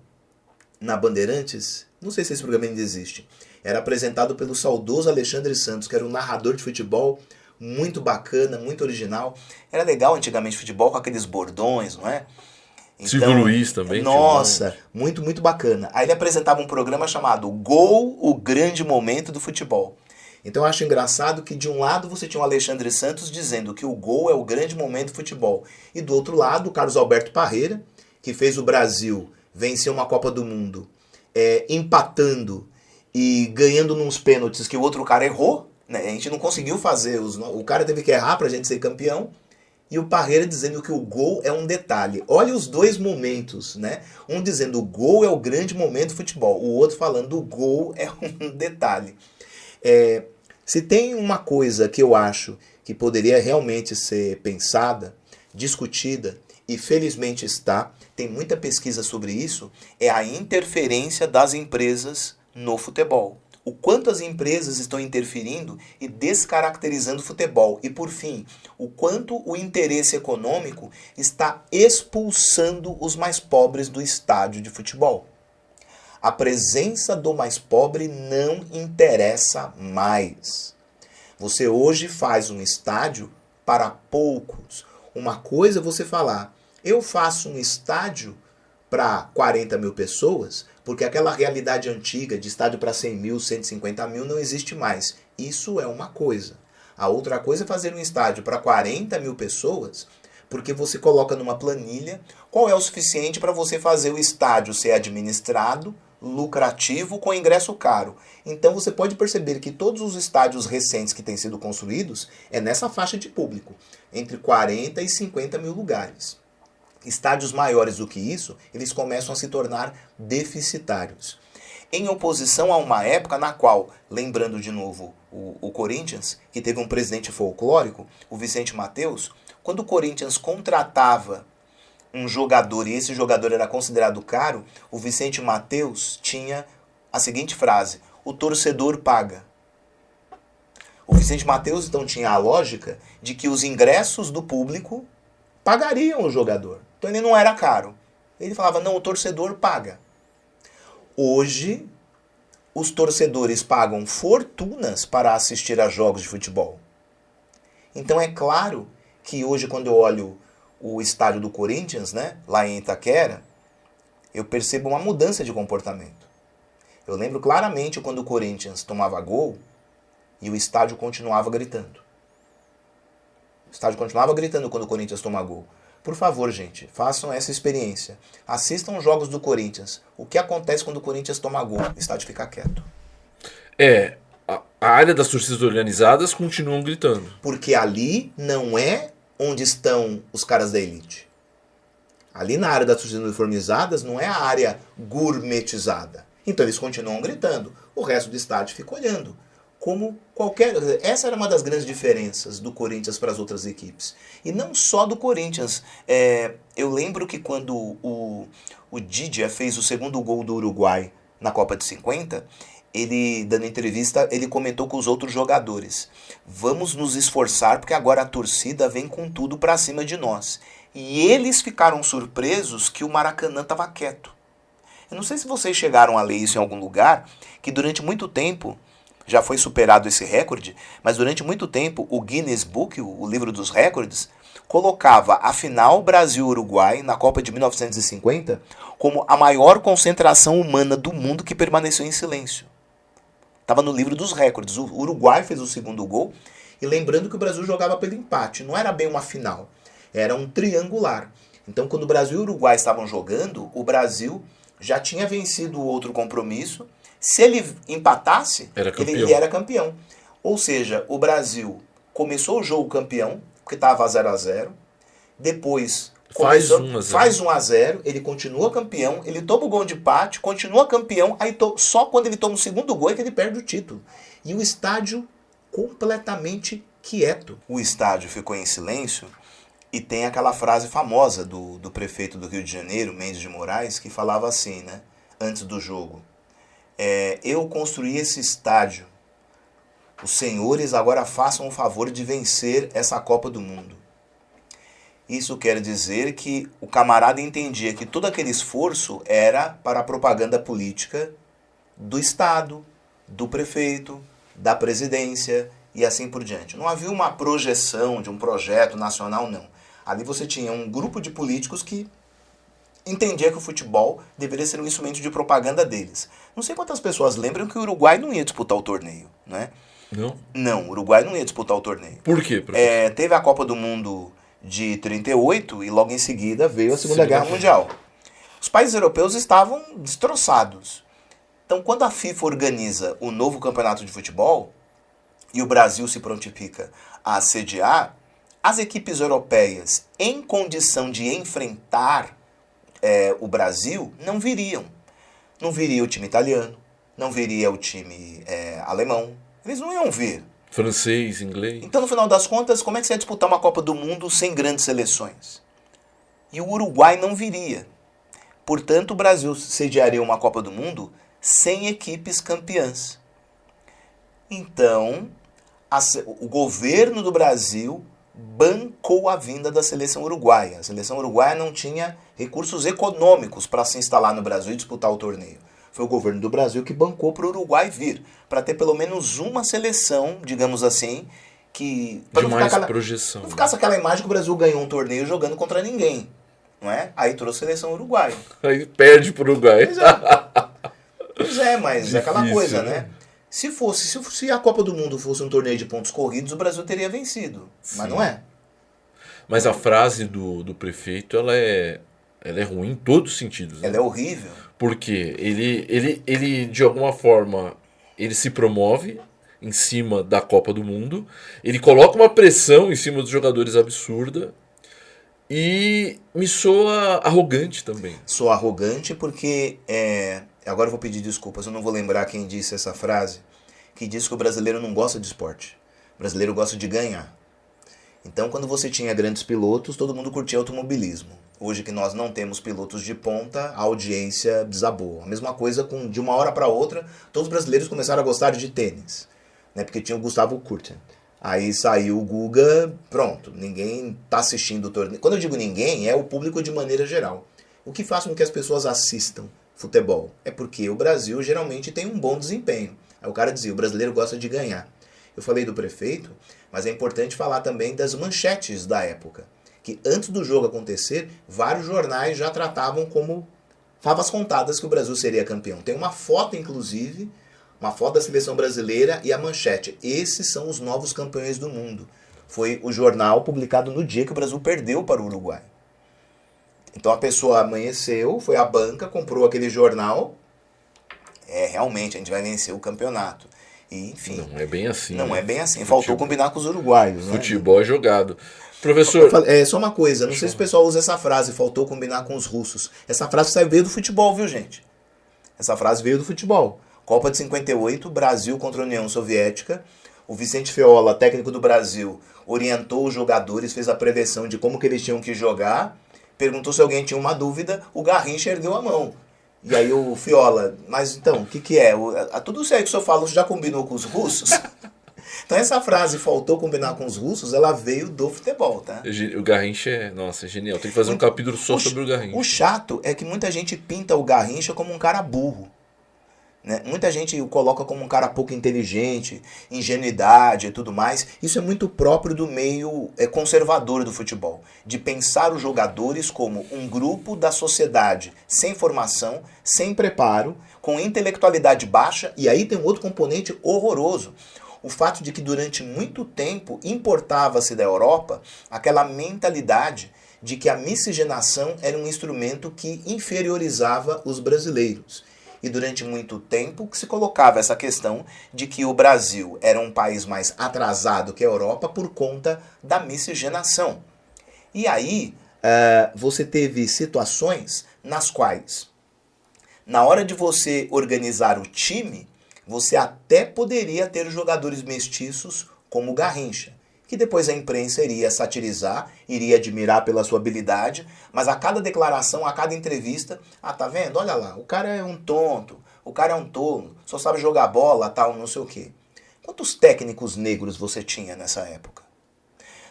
na Bandeirantes, não sei se esse programa ainda existe. Era apresentado pelo saudoso Alexandre Santos, que era um narrador de futebol muito bacana, muito original. Era legal antigamente futebol com aqueles bordões, não é? Então, Silvio Luiz também. Nossa, muito, muito bacana. Aí ele apresentava um programa chamado Gol, o Grande Momento do Futebol. Então eu acho engraçado que de um lado você tinha o Alexandre Santos dizendo que o gol é o grande momento do futebol. E do outro lado o Carlos Alberto Parreira, que fez o Brasil vencer uma Copa do Mundo empatando e ganhando nos pênaltis que o outro cara errou. Né? A gente não conseguiu fazer, o cara teve que errar pra gente ser campeão. E o Parreira dizendo que o gol é um detalhe. Olha os dois momentos, né? Um dizendo o gol é o grande momento do futebol. O outro falando o gol é um detalhe. Se tem uma coisa que eu acho que poderia realmente ser pensada, discutida e felizmente está, tem muita pesquisa sobre isso, é a interferência das empresas no futebol. O quanto as empresas estão interferindo e descaracterizando o futebol. E, por fim, o quanto o interesse econômico está expulsando os mais pobres do estádio de futebol. A presença do mais pobre não interessa mais. Você hoje faz um estádio para poucos. Uma coisa é você falar, eu faço um estádio para 40 mil pessoas, porque aquela realidade antiga de estádio para 100 mil, 150 mil não existe mais. Isso é uma coisa. A outra coisa é fazer um estádio para 40 mil pessoas, porque você coloca numa planilha qual é o suficiente para você fazer o estádio ser administrado, lucrativo, com ingresso caro. Então você pode perceber que todos os estádios recentes que têm sido construídos é nessa faixa de público, entre 40 e 50 mil lugares. Estádios maiores do que isso, eles começam a se tornar deficitários. Em oposição a uma época na qual, lembrando de novo o Corinthians, que teve um presidente folclórico, o Vicente Mateus, quando o Corinthians contratava um jogador e esse jogador era considerado caro, o Vicente Mateus tinha a seguinte frase, o torcedor paga. O Vicente Mateus então tinha a lógica de que os ingressos do público pagariam o jogador. Então ele não era caro. Ele falava, não, o torcedor paga. Hoje, os torcedores pagam fortunas para assistir a jogos de futebol. Então é claro que hoje, quando eu olho o estádio do Corinthians, né, lá em Itaquera, eu percebo uma mudança de comportamento. Eu lembro claramente quando o Corinthians tomava gol e o estádio continuava gritando. O estádio continuava gritando quando o Corinthians toma gol. Por favor, gente, façam essa experiência. Assistam os jogos do Corinthians. O que acontece quando o Corinthians toma gol? O estádio fica quieto. A área das torcidas organizadas continuam gritando. Porque ali não é onde estão os caras da elite. Ali na área das torcidas uniformizadas não é a área gourmetizada. Então eles continuam gritando. O resto do estádio fica olhando. Como qualquer... Essa era uma das grandes diferenças do Corinthians para as outras equipes. E não só do Corinthians. Eu lembro que quando o Didia fez o segundo gol do Uruguai na Copa de 50, ele, dando entrevista, ele comentou com os outros jogadores. Vamos nos esforçar porque agora a torcida vem com tudo para cima de nós. E eles ficaram surpresos que o Maracanã estava quieto. Eu não sei se vocês chegaram a ler isso em algum lugar, que durante muito tempo... Já foi superado esse recorde, mas durante muito tempo o Guinness Book, o livro dos recordes, colocava a final Brasil-Uruguai na Copa de 1950 como a maior concentração humana do mundo que permaneceu em silêncio. Estava no livro dos recordes. O Uruguai fez o segundo gol e lembrando que o Brasil jogava pelo empate, não era bem uma final, era um triangular. Então quando o Brasil e o Uruguai estavam jogando, o Brasil já tinha vencido o outro compromisso. Se ele empatasse, ele era campeão. Ou seja, o Brasil começou o jogo campeão, porque estava 0-0. Depois faz 1-0, ele continua campeão, ele toma o gol de empate, continua campeão, aí só quando ele toma o segundo gol é que ele perde o título. E o estádio completamente quieto. O estádio ficou em silêncio e tem aquela frase famosa do prefeito do Rio de Janeiro, Mendes de Moraes, que falava assim, né, antes do jogo. Eu construí esse estádio. Os senhores agora façam o favor de vencer essa Copa do Mundo. Isso quer dizer que o camarada entendia que todo aquele esforço era para a propaganda política do Estado, do prefeito, da presidência e assim por diante. Não havia uma projeção de um projeto nacional, não. Ali você tinha um grupo de políticos que entendia que o futebol deveria ser um instrumento de propaganda deles. Não sei quantas pessoas lembram que o Uruguai não ia disputar o torneio, né? Não? Não, o Uruguai não ia disputar o torneio. Por quê, professor? Teve a Copa do Mundo de 38 e logo em seguida veio a Segunda Guerra Mundial. Os países europeus estavam destroçados. Então, quando a FIFA organiza o novo campeonato de futebol e o Brasil se prontifica a sediar, as equipes europeias em condição de enfrentar o Brasil não viriam. Não viria o time italiano, não viria o time alemão. Eles não iam vir. Francês, inglês. Então, no final das contas, como é que você ia disputar uma Copa do Mundo sem grandes seleções? e o Uruguai não viria. Portanto, o Brasil sediaria uma Copa do Mundo sem equipes campeãs. Então, o governo do Brasil bancou a vinda da seleção uruguaia. A seleção uruguaia não tinha recursos econômicos para se instalar no Brasil e disputar o torneio. Foi o governo do Brasil que bancou para o Uruguai vir, para ter pelo menos uma seleção, digamos assim, que... De mais projeção. Não ficasse aquela imagem que o Brasil ganhou um torneio jogando contra ninguém, não é? Aí trouxe a seleção uruguaia. Aí perde para o Uruguai. Pois é, mas difícil, é aquela coisa, né? Se a Copa do Mundo fosse um torneio de pontos corridos, o Brasil teria vencido. Sim. Mas não é. Mas a frase do prefeito, ela é ruim em todos os sentidos. Né? Ela é horrível. Porque ele, de alguma forma, ele se promove em cima da Copa do Mundo, ele coloca uma pressão em cima dos jogadores absurda e me soa arrogante também. Soa arrogante porque... Agora eu vou pedir desculpas, eu não vou lembrar quem disse essa frase, que diz que o brasileiro não gosta de esporte. O brasileiro gosta de ganhar. Então, quando você tinha grandes pilotos, todo mundo curtia automobilismo. Hoje que nós não temos pilotos de ponta, a audiência desabou. A mesma coisa de uma hora para outra, todos os brasileiros começaram a gostar de tênis, né? Porque tinha o Gustavo Kuerten. Aí saiu o Guga, pronto, ninguém está assistindo o torneio. Quando eu digo ninguém, é o público de maneira geral. O que faz com que as pessoas assistam futebol? É porque o Brasil geralmente tem um bom desempenho. Aí o cara dizia, o brasileiro gosta de ganhar. Eu falei do prefeito, mas é importante falar também das manchetes da época. Que antes do jogo acontecer, vários jornais já tratavam como favas contadas que o Brasil seria campeão. Tem uma foto, inclusive, uma foto da seleção brasileira e a manchete. Esses são os novos campeões do mundo. Foi o jornal publicado no dia que o Brasil perdeu para o Uruguai. Então a pessoa amanheceu, foi à banca, comprou aquele jornal. Realmente, a gente vai vencer o campeonato. E, enfim. Não é bem assim. Não é bem assim. Faltou combinar com os uruguaios. Futebol é jogado. Professor... Só uma coisa, não sei se o pessoal usa essa frase, faltou combinar com os russos. Essa frase veio do futebol, viu, gente? Essa frase veio do futebol. Copa de 58, Brasil contra a União Soviética. O Vicente Feola, técnico do Brasil, orientou os jogadores, fez a prevenção de como que eles tinham que jogar. Perguntou se alguém tinha uma dúvida, o Garrincha ergueu a mão. E aí o Feola, mas então, o que é? Tudo isso aí que o senhor falou, já combinou com os russos? Então essa frase, faltou combinar com os russos, ela veio do futebol, tá? O Garrincha é genial. Tem que fazer um capítulo só sobre o Garrincha. O chato é que muita gente pinta o Garrincha como um cara burro. Né? Muita gente o coloca como um cara pouco inteligente, ingenuidade e tudo mais. Isso é muito próprio do meio conservador do futebol. De pensar os jogadores como um grupo da sociedade sem formação, sem preparo, com intelectualidade baixa. E aí tem um outro componente horroroso. O fato de que durante muito tempo importava-se da Europa aquela mentalidade de que a miscigenação era um instrumento que inferiorizava os brasileiros. E durante muito tempo se colocava essa questão de que o Brasil era um país mais atrasado que a Europa por conta da miscigenação. E aí você teve situações nas quais, na hora de você organizar o time, você até poderia ter jogadores mestiços como o Garrincha, que depois a imprensa iria satirizar, iria admirar pela sua habilidade, mas a cada declaração, a cada entrevista, tá vendo? Olha lá, o cara é um tonto, o cara é um tolo, só sabe jogar bola, tal, não sei o quê. Quantos técnicos negros você tinha nessa época?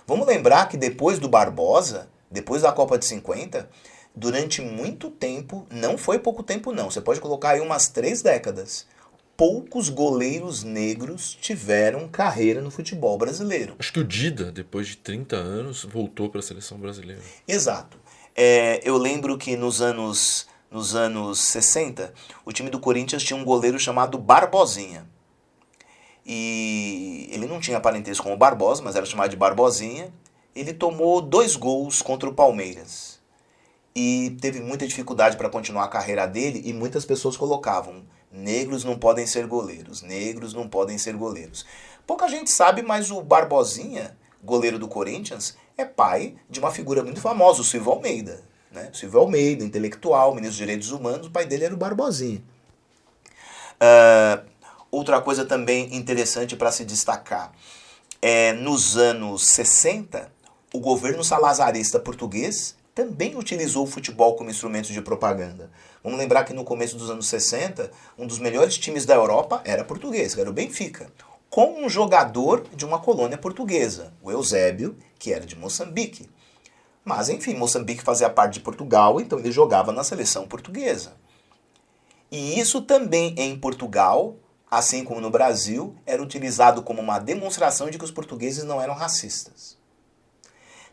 Vamos lembrar que depois do Barbosa, depois da Copa de 50, durante muito tempo, não foi pouco tempo não, você pode colocar aí umas 3 décadas, poucos goleiros negros tiveram carreira no futebol brasileiro. Acho que o Dida, depois de 30 anos, voltou para a seleção brasileira. Exato. Eu lembro que nos anos 60, o time do Corinthians tinha um goleiro chamado Barbosinha. E ele não tinha parentesco com o Barbosa, mas era chamado de Barbosinha. Ele tomou 2 gols contra o Palmeiras. E teve muita dificuldade para continuar a carreira dele, e muitas pessoas colocavam: negros não podem ser goleiros, negros não podem ser goleiros. Pouca gente sabe, mas o Barbosinha, goleiro do Corinthians, é pai de uma figura muito famosa, o Silvio Almeida. Né? O Silvio Almeida, intelectual, ministro dos Direitos Humanos, o pai dele era o Barbosinha. Outra coisa também interessante para se destacar, nos anos 60, o governo salazarista português também utilizou o futebol como instrumento de propaganda. Vamos lembrar que no começo dos anos 60, um dos melhores times da Europa era português, era o Benfica, com um jogador de uma colônia portuguesa, o Eusébio, que era de Moçambique. Mas, enfim, Moçambique fazia parte de Portugal, então ele jogava na seleção portuguesa. E isso também em Portugal, assim como no Brasil, era utilizado como uma demonstração de que os portugueses não eram racistas.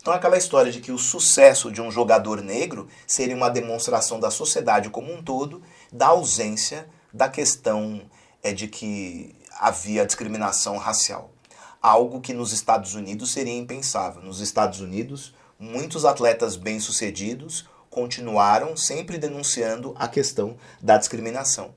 Então aquela história de que o sucesso de um jogador negro seria uma demonstração da sociedade como um todo, da ausência da questão de que havia discriminação racial. Algo que nos Estados Unidos seria impensável. Nos Estados Unidos, muitos atletas bem-sucedidos continuaram sempre denunciando a questão da discriminação.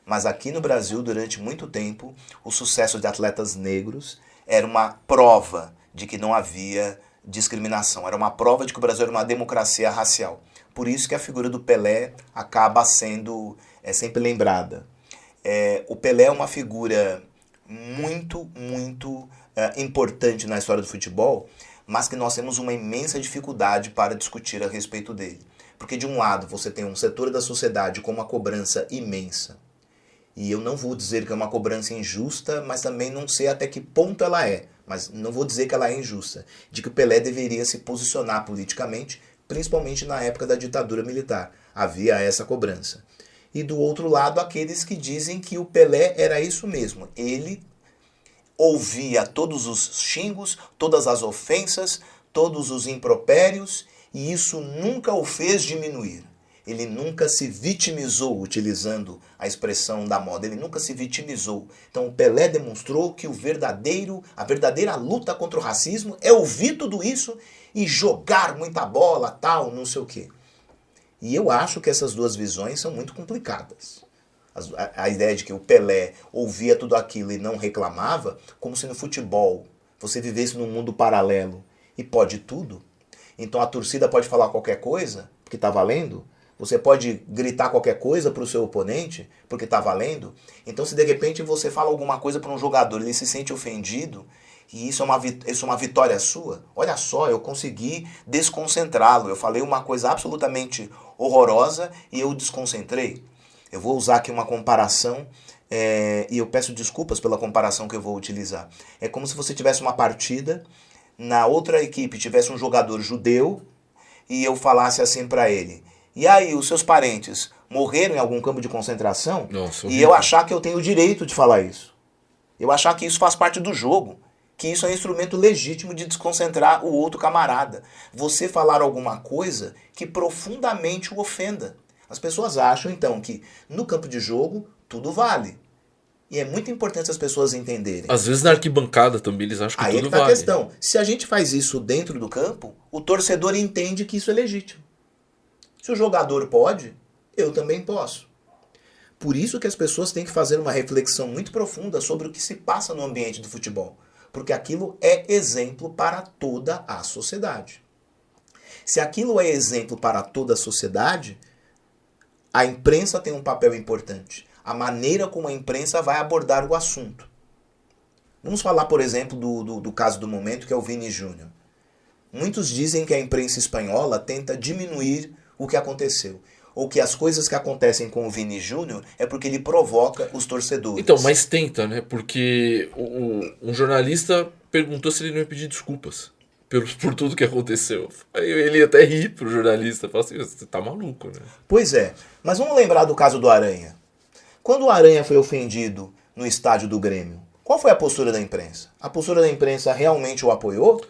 Mas aqui no Brasil, durante muito tempo, o sucesso de atletas negros era uma prova de que não havia discriminação. Era uma prova de que o Brasil era uma democracia racial. Por isso que a figura do Pelé acaba sendo sempre lembrada. O Pelé é uma figura muito importante na história do futebol, mas que nós temos uma imensa dificuldade para discutir a respeito dele. Porque de um lado você tem um setor da sociedade com uma cobrança imensa, e eu não vou dizer que é uma cobrança injusta, mas também não sei até que ponto ela é, mas não vou dizer que ela é injusta, de que o Pelé deveria se posicionar politicamente, principalmente na época da ditadura militar. Havia essa cobrança. E do outro lado, aqueles que dizem que o Pelé era isso mesmo. Ele ouvia todos os xingos, todas as ofensas, todos os impropérios, e isso nunca o fez diminuir. Ele nunca se vitimizou, utilizando a expressão da moda, ele nunca se vitimizou. Então o Pelé demonstrou que a verdadeira luta contra o racismo é ouvir tudo isso e jogar muita bola, tal, não sei o quê. E eu acho que essas duas visões são muito complicadas. A ideia de que o Pelé ouvia tudo aquilo e não reclamava, como se no futebol você vivesse num mundo paralelo e pode tudo. Então a torcida pode falar qualquer coisa, porque está valendo. Você pode gritar qualquer coisa para o seu oponente, porque está valendo. Então se de repente você fala alguma coisa para um jogador, ele se sente ofendido, e isso é uma vitória sua, olha só, eu consegui desconcentrá-lo. Eu falei uma coisa absolutamente horrorosa e eu desconcentrei. Eu vou usar aqui uma comparação, e eu peço desculpas pela comparação que eu vou utilizar. É como se você tivesse uma partida, na outra equipe tivesse um jogador judeu, e eu falasse assim para ele: e aí, os seus parentes morreram em algum campo de concentração? Nossa, e eu achar que eu tenho o direito de falar isso. Eu achar que isso faz parte do jogo. Que isso é um instrumento legítimo de desconcentrar o outro camarada. Você falar alguma coisa que profundamente o ofenda. As pessoas acham, então, que no campo de jogo tudo vale. E é muito importante as pessoas entenderem. Às vezes na arquibancada também eles acham que aí tudo que tá vale. A questão. Se a gente faz isso dentro do campo, o torcedor entende que isso é legítimo. Se o jogador pode, eu também posso. Por isso que as pessoas têm que fazer uma reflexão muito profunda sobre o que se passa no ambiente do futebol. Porque aquilo é exemplo para toda a sociedade. Se aquilo é exemplo para toda a sociedade, a imprensa tem um papel importante. A maneira como a imprensa vai abordar o assunto. Vamos falar, por exemplo, do caso do momento, que é o Vini Júnior. Muitos dizem que a imprensa espanhola tenta diminuir o que aconteceu. Ou que as coisas que acontecem com o Vini Júnior é porque ele provoca os torcedores. Então, mas tenta, né? Porque um jornalista perguntou se ele não ia pedir desculpas por tudo que aconteceu. Aí ele até ri pro jornalista. Fala assim, você tá maluco, né? Pois é. Mas vamos lembrar do caso do Aranha. Quando o Aranha foi ofendido no estádio do Grêmio, qual foi a postura da imprensa? A postura da imprensa realmente o apoiou?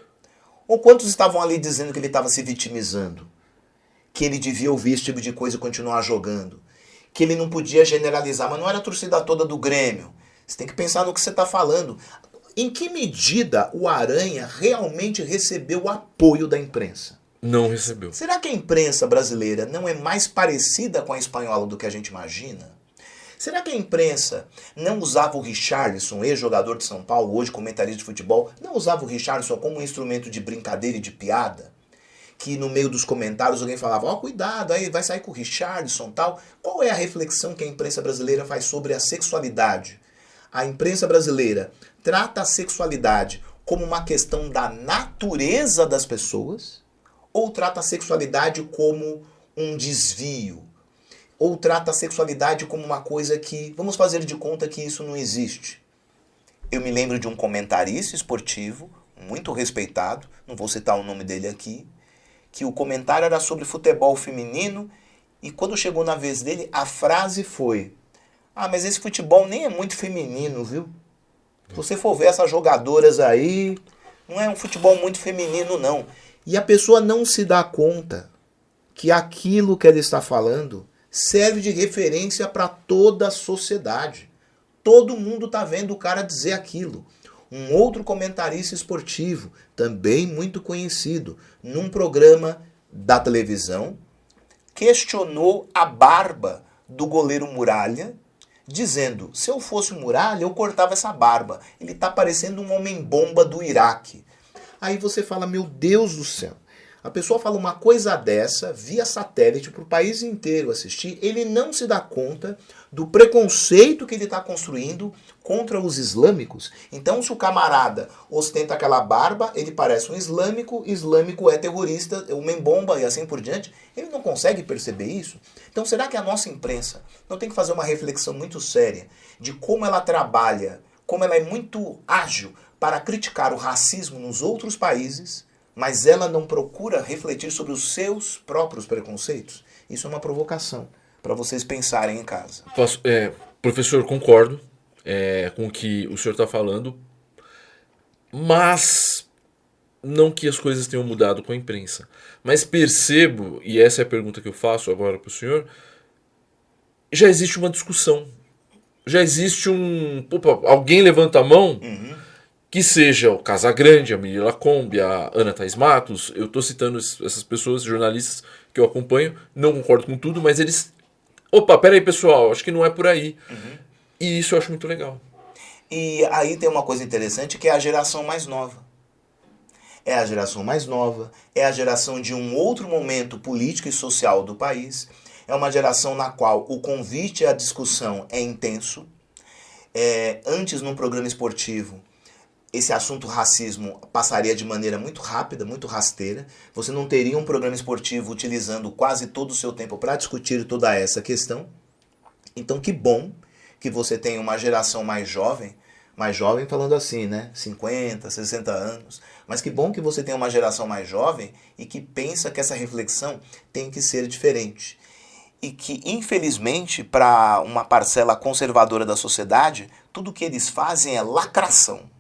Ou quantos estavam ali dizendo que ele estava se vitimizando? Que ele devia ouvir esse tipo de coisa e continuar jogando? Que ele não podia generalizar, mas não era a torcida toda do Grêmio. Você tem que pensar no que você está falando. Em que medida o Aranha realmente recebeu o apoio da imprensa? Não recebeu. Será que a imprensa brasileira não é mais parecida com a espanhola do que a gente imagina? Será que a imprensa não usava o Richarlison, ex-jogador de São Paulo, hoje comentarista de futebol, não usava o Richarlison como um instrumento de brincadeira e de piada? Que no meio dos comentários alguém falava, ó, cuidado, aí vai sair com o Richarlison e tal. Qual é a reflexão que a imprensa brasileira faz sobre a sexualidade? A imprensa brasileira trata a sexualidade como uma questão da natureza das pessoas ou trata a sexualidade como um desvio, ou trata a sexualidade como uma coisa que, vamos fazer de conta que isso não existe. Eu me lembro de um comentarista esportivo, muito respeitado, não vou citar o nome dele aqui, que o comentário era sobre futebol feminino, e quando chegou na vez dele, a frase foi: mas esse futebol nem é muito feminino, viu? Se você for ver essas jogadoras aí, não é um futebol muito feminino, não. E a pessoa não se dá conta que aquilo que ela está falando serve de referência para toda a sociedade. Todo mundo está vendo o cara dizer aquilo. Um outro comentarista esportivo, também muito conhecido, num programa da televisão, questionou a barba do goleiro Muralha, dizendo: se eu fosse o Muralha, eu cortava essa barba. Ele está parecendo um homem-bomba do Iraque. Aí você fala: meu Deus do céu. A pessoa fala uma coisa dessa, via satélite, para o país inteiro assistir, ele não se dá conta do preconceito que ele está construindo contra os islâmicos. Então, se o camarada ostenta aquela barba, ele parece um islâmico, islâmico é terrorista, homem-bomba e assim por diante. Ele não consegue perceber isso. Então, será que a nossa imprensa não tem que fazer uma reflexão muito séria de como ela trabalha, como ela é muito ágil para criticar o racismo nos outros países, mas ela não procura refletir sobre os seus próprios preconceitos? Isso é uma provocação para vocês pensarem em casa. Professor, concordo com o que o senhor está falando, mas não que as coisas tenham mudado com a imprensa. Mas percebo, e essa é a pergunta que eu faço agora para o senhor, já existe uma discussão. Já existe alguém levanta a mão... Que seja o Casagrande, a Miri Lacombe, a Ana Thaís Matos. Eu estou citando essas pessoas, jornalistas que eu acompanho. Não concordo com tudo, mas eles... peraí, pessoal, acho que não é por aí. E isso eu acho muito legal. E aí tem uma coisa interessante, que é a geração mais nova. É a geração mais nova, é a geração de um outro momento político e social do país. É uma geração na qual o convite à discussão é intenso. Antes, num programa esportivo, esse assunto racismo passaria de maneira muito rápida, muito rasteira. Você não teria um programa esportivo utilizando quase todo o seu tempo para discutir toda essa questão. Então, que bom que você tem uma geração mais jovem falando assim, né? 50, 60 anos. Mas que bom que você tem uma geração mais jovem e que pensa que essa reflexão tem que ser diferente. E que, infelizmente, para uma parcela conservadora da sociedade, tudo que eles fazem é lacração.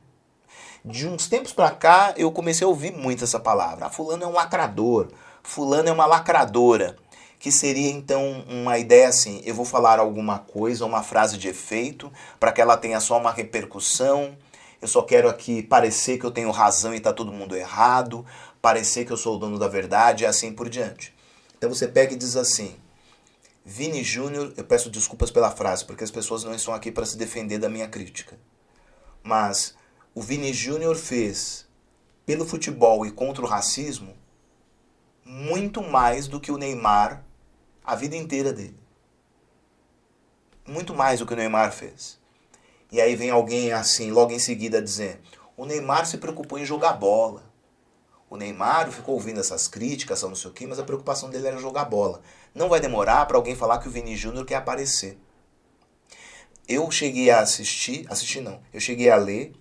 De uns tempos para cá, eu comecei a ouvir muito essa palavra. Fulano é um lacrador, fulano é uma lacradora. Que seria, então, uma ideia assim: eu vou falar alguma coisa, uma frase de efeito, para que ela tenha só uma repercussão. Eu só quero aqui parecer que eu tenho razão e está todo mundo errado, parecer que eu sou o dono da verdade e assim por diante. Então você pega e diz assim: Vini Júnior, eu peço desculpas pela frase, porque as pessoas não estão aqui para se defender da minha crítica. Mas o Vini Júnior fez, pelo futebol e contra o racismo, muito mais do que o Neymar a vida inteira dele. Muito mais do que o Neymar fez. E aí vem alguém assim, logo em seguida, dizer: o Neymar se preocupou em jogar bola. O Neymar ficou ouvindo essas críticas, não sei o quê, mas a preocupação dele era jogar bola. Não vai demorar para alguém falar que o Vini Júnior quer aparecer. Eu cheguei a eu cheguei a ler,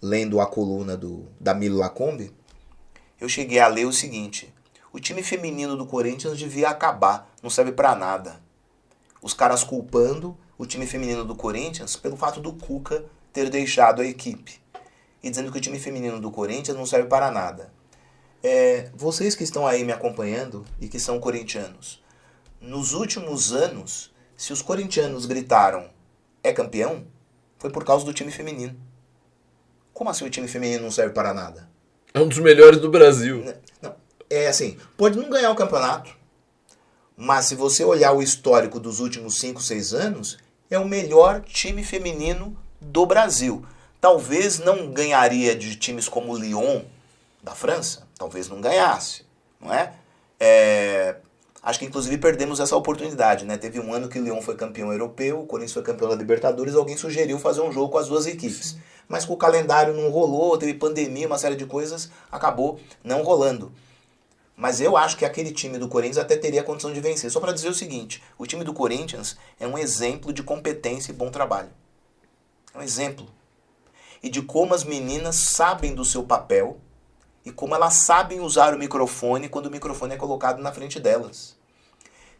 lendo a coluna da Miri Lacombe, eu cheguei a ler o seguinte: o time feminino do Corinthians devia acabar, não serve pra nada. Os caras culpando o time feminino do Corinthians pelo fato do Cuca ter deixado a equipe. E dizendo que o time feminino do Corinthians não serve para nada. Vocês que estão aí me acompanhando e que são corintianos, nos últimos anos, se os corintianos gritaram "é campeão", foi por causa do time feminino. Como assim o time feminino não serve para nada? É um dos melhores do Brasil. Não. Assim, pode não ganhar o campeonato, mas se você olhar o histórico dos últimos 5, 6 anos, é o melhor time feminino do Brasil. Talvez não ganharia de times como o Lyon, da França, talvez não ganhasse, não é? Acho que inclusive perdemos essa oportunidade, né? Teve um ano que o Lyon foi campeão europeu, o Corinthians foi campeão da Libertadores, alguém sugeriu fazer um jogo com as duas equipes. Mas com o calendário não rolou, teve pandemia, uma série de coisas, acabou não rolando. Mas eu acho que aquele time do Corinthians até teria condição de vencer. Só para dizer o seguinte, o time do Corinthians é um exemplo de competência e bom trabalho. É um exemplo. E de como as meninas sabem do seu papel e como elas sabem usar o microfone quando o microfone é colocado na frente delas.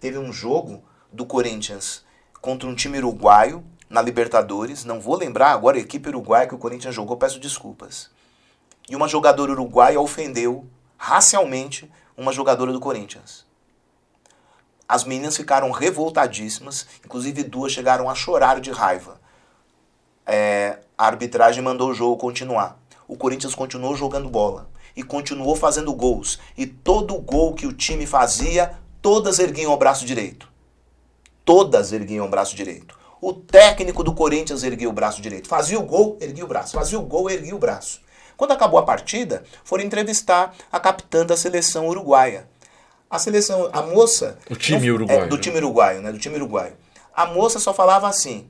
Teve um jogo do Corinthians contra um time uruguaio na Libertadores. Não vou lembrar agora a equipe uruguaia que o Corinthians jogou, peço desculpas. E uma jogadora uruguaia ofendeu racialmente uma jogadora do Corinthians. As meninas ficaram revoltadíssimas, inclusive 2 chegaram a chorar de raiva. A arbitragem mandou o jogo continuar. O Corinthians continuou jogando bola e continuou fazendo gols. E todo gol que o time fazia, todas erguiam o braço direito. Todas erguiam o braço direito. O técnico do Corinthians erguia o braço direito. Fazia o gol, erguia o braço. Fazia o gol, erguia o braço. Quando acabou a partida, foram entrevistar a capitã da seleção uruguaia. A moça... O time uruguaio. Do time uruguaio, né? Do time uruguaio. A moça só falava assim: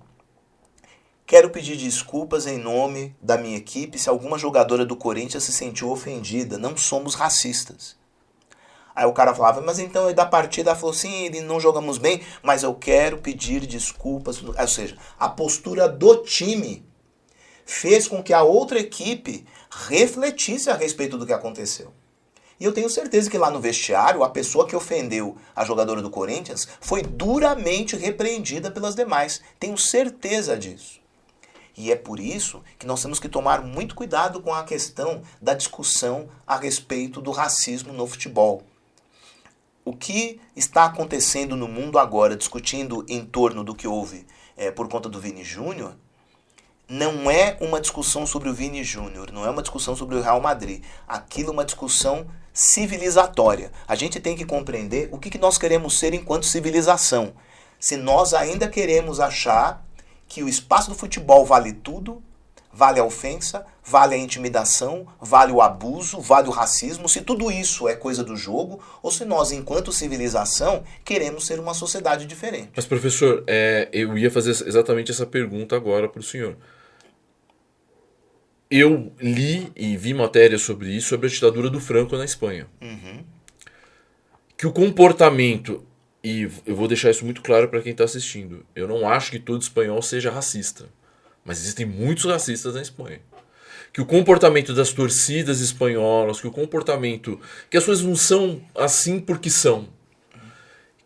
quero pedir desculpas em nome da minha equipe se alguma jogadora do Corinthians se sentiu ofendida. Não somos racistas. Aí o cara falava, mas então da partida, ela falou, sim, não jogamos bem, mas eu quero pedir desculpas. Ou seja, a postura do time fez com que a outra equipe refletisse a respeito do que aconteceu. E eu tenho certeza que lá no vestiário, a pessoa que ofendeu a jogadora do Corinthians foi duramente repreendida pelas demais. Tenho certeza disso. E é por isso que nós temos que tomar muito cuidado com a questão da discussão a respeito do racismo no futebol. O que está acontecendo no mundo agora, discutindo em torno do que houve por conta do Vini Júnior, não é uma discussão sobre o Vini Júnior, não é uma discussão sobre o Real Madrid. Aquilo é uma discussão civilizatória. A gente tem que compreender o que nós queremos ser enquanto civilização. Se nós ainda queremos achar que o espaço do futebol vale tudo, vale a ofensa, vale a intimidação, vale o abuso, vale o racismo, se tudo isso é coisa do jogo, ou se nós, enquanto civilização, queremos ser uma sociedade diferente. Mas, professor, eu ia fazer exatamente essa pergunta agora para o senhor. Eu li e vi matérias sobre isso, sobre a ditadura do Franco na Espanha. Uhum. Que o comportamento, e eu vou deixar isso muito claro para quem está assistindo, eu não acho que todo espanhol seja racista, mas existem muitos racistas na Espanha. Que o comportamento das torcidas espanholas, que as coisas não são assim porque são.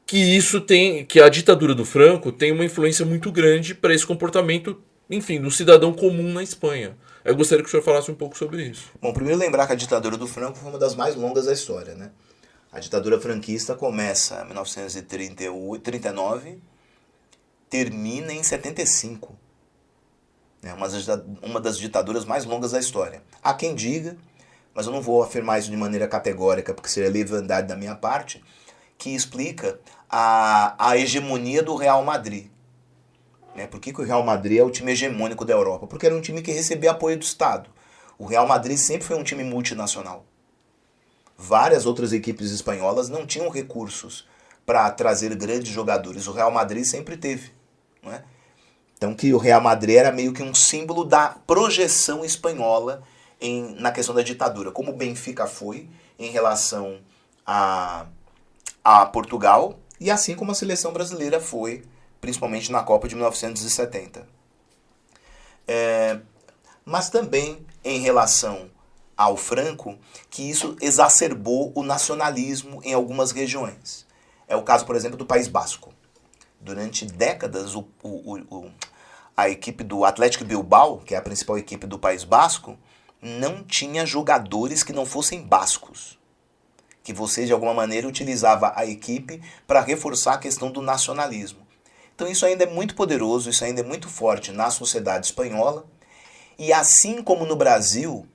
Que a ditadura do Franco tem uma influência muito grande para esse comportamento, enfim, do cidadão comum na Espanha. Eu gostaria que o senhor falasse um pouco sobre isso. Bom, primeiro lembrar que a ditadura do Franco foi uma das mais longas da história, né? A ditadura franquista começa em 1939, termina em 75. É uma das ditaduras mais longas da história. Há quem diga, mas eu não vou afirmar isso de maneira categórica, porque seria leviandade da minha parte, que explica a hegemonia do Real Madrid. Por que o Real Madrid é o time hegemônico da Europa? Porque era um time que recebia apoio do Estado. O Real Madrid sempre foi um time multinacional. Várias outras equipes espanholas não tinham recursos para trazer grandes jogadores. O Real Madrid sempre teve. Não é? Então que o Real Madrid era meio que um símbolo da projeção espanhola na questão da ditadura. Como o Benfica foi em relação a Portugal e assim como a seleção brasileira foi, principalmente na Copa de 1970. Mas também em relação ao Franco, que isso exacerbou o nacionalismo em algumas regiões. É o caso, por exemplo, do País Basco. Durante décadas, a equipe do Athletic Bilbao, que é a principal equipe do País Basco, não tinha jogadores que não fossem bascos. Que você, de alguma maneira, utilizava a equipe para reforçar a questão do nacionalismo. Então isso ainda é muito poderoso, isso ainda é muito forte na sociedade espanhola. E assim como no Brasil,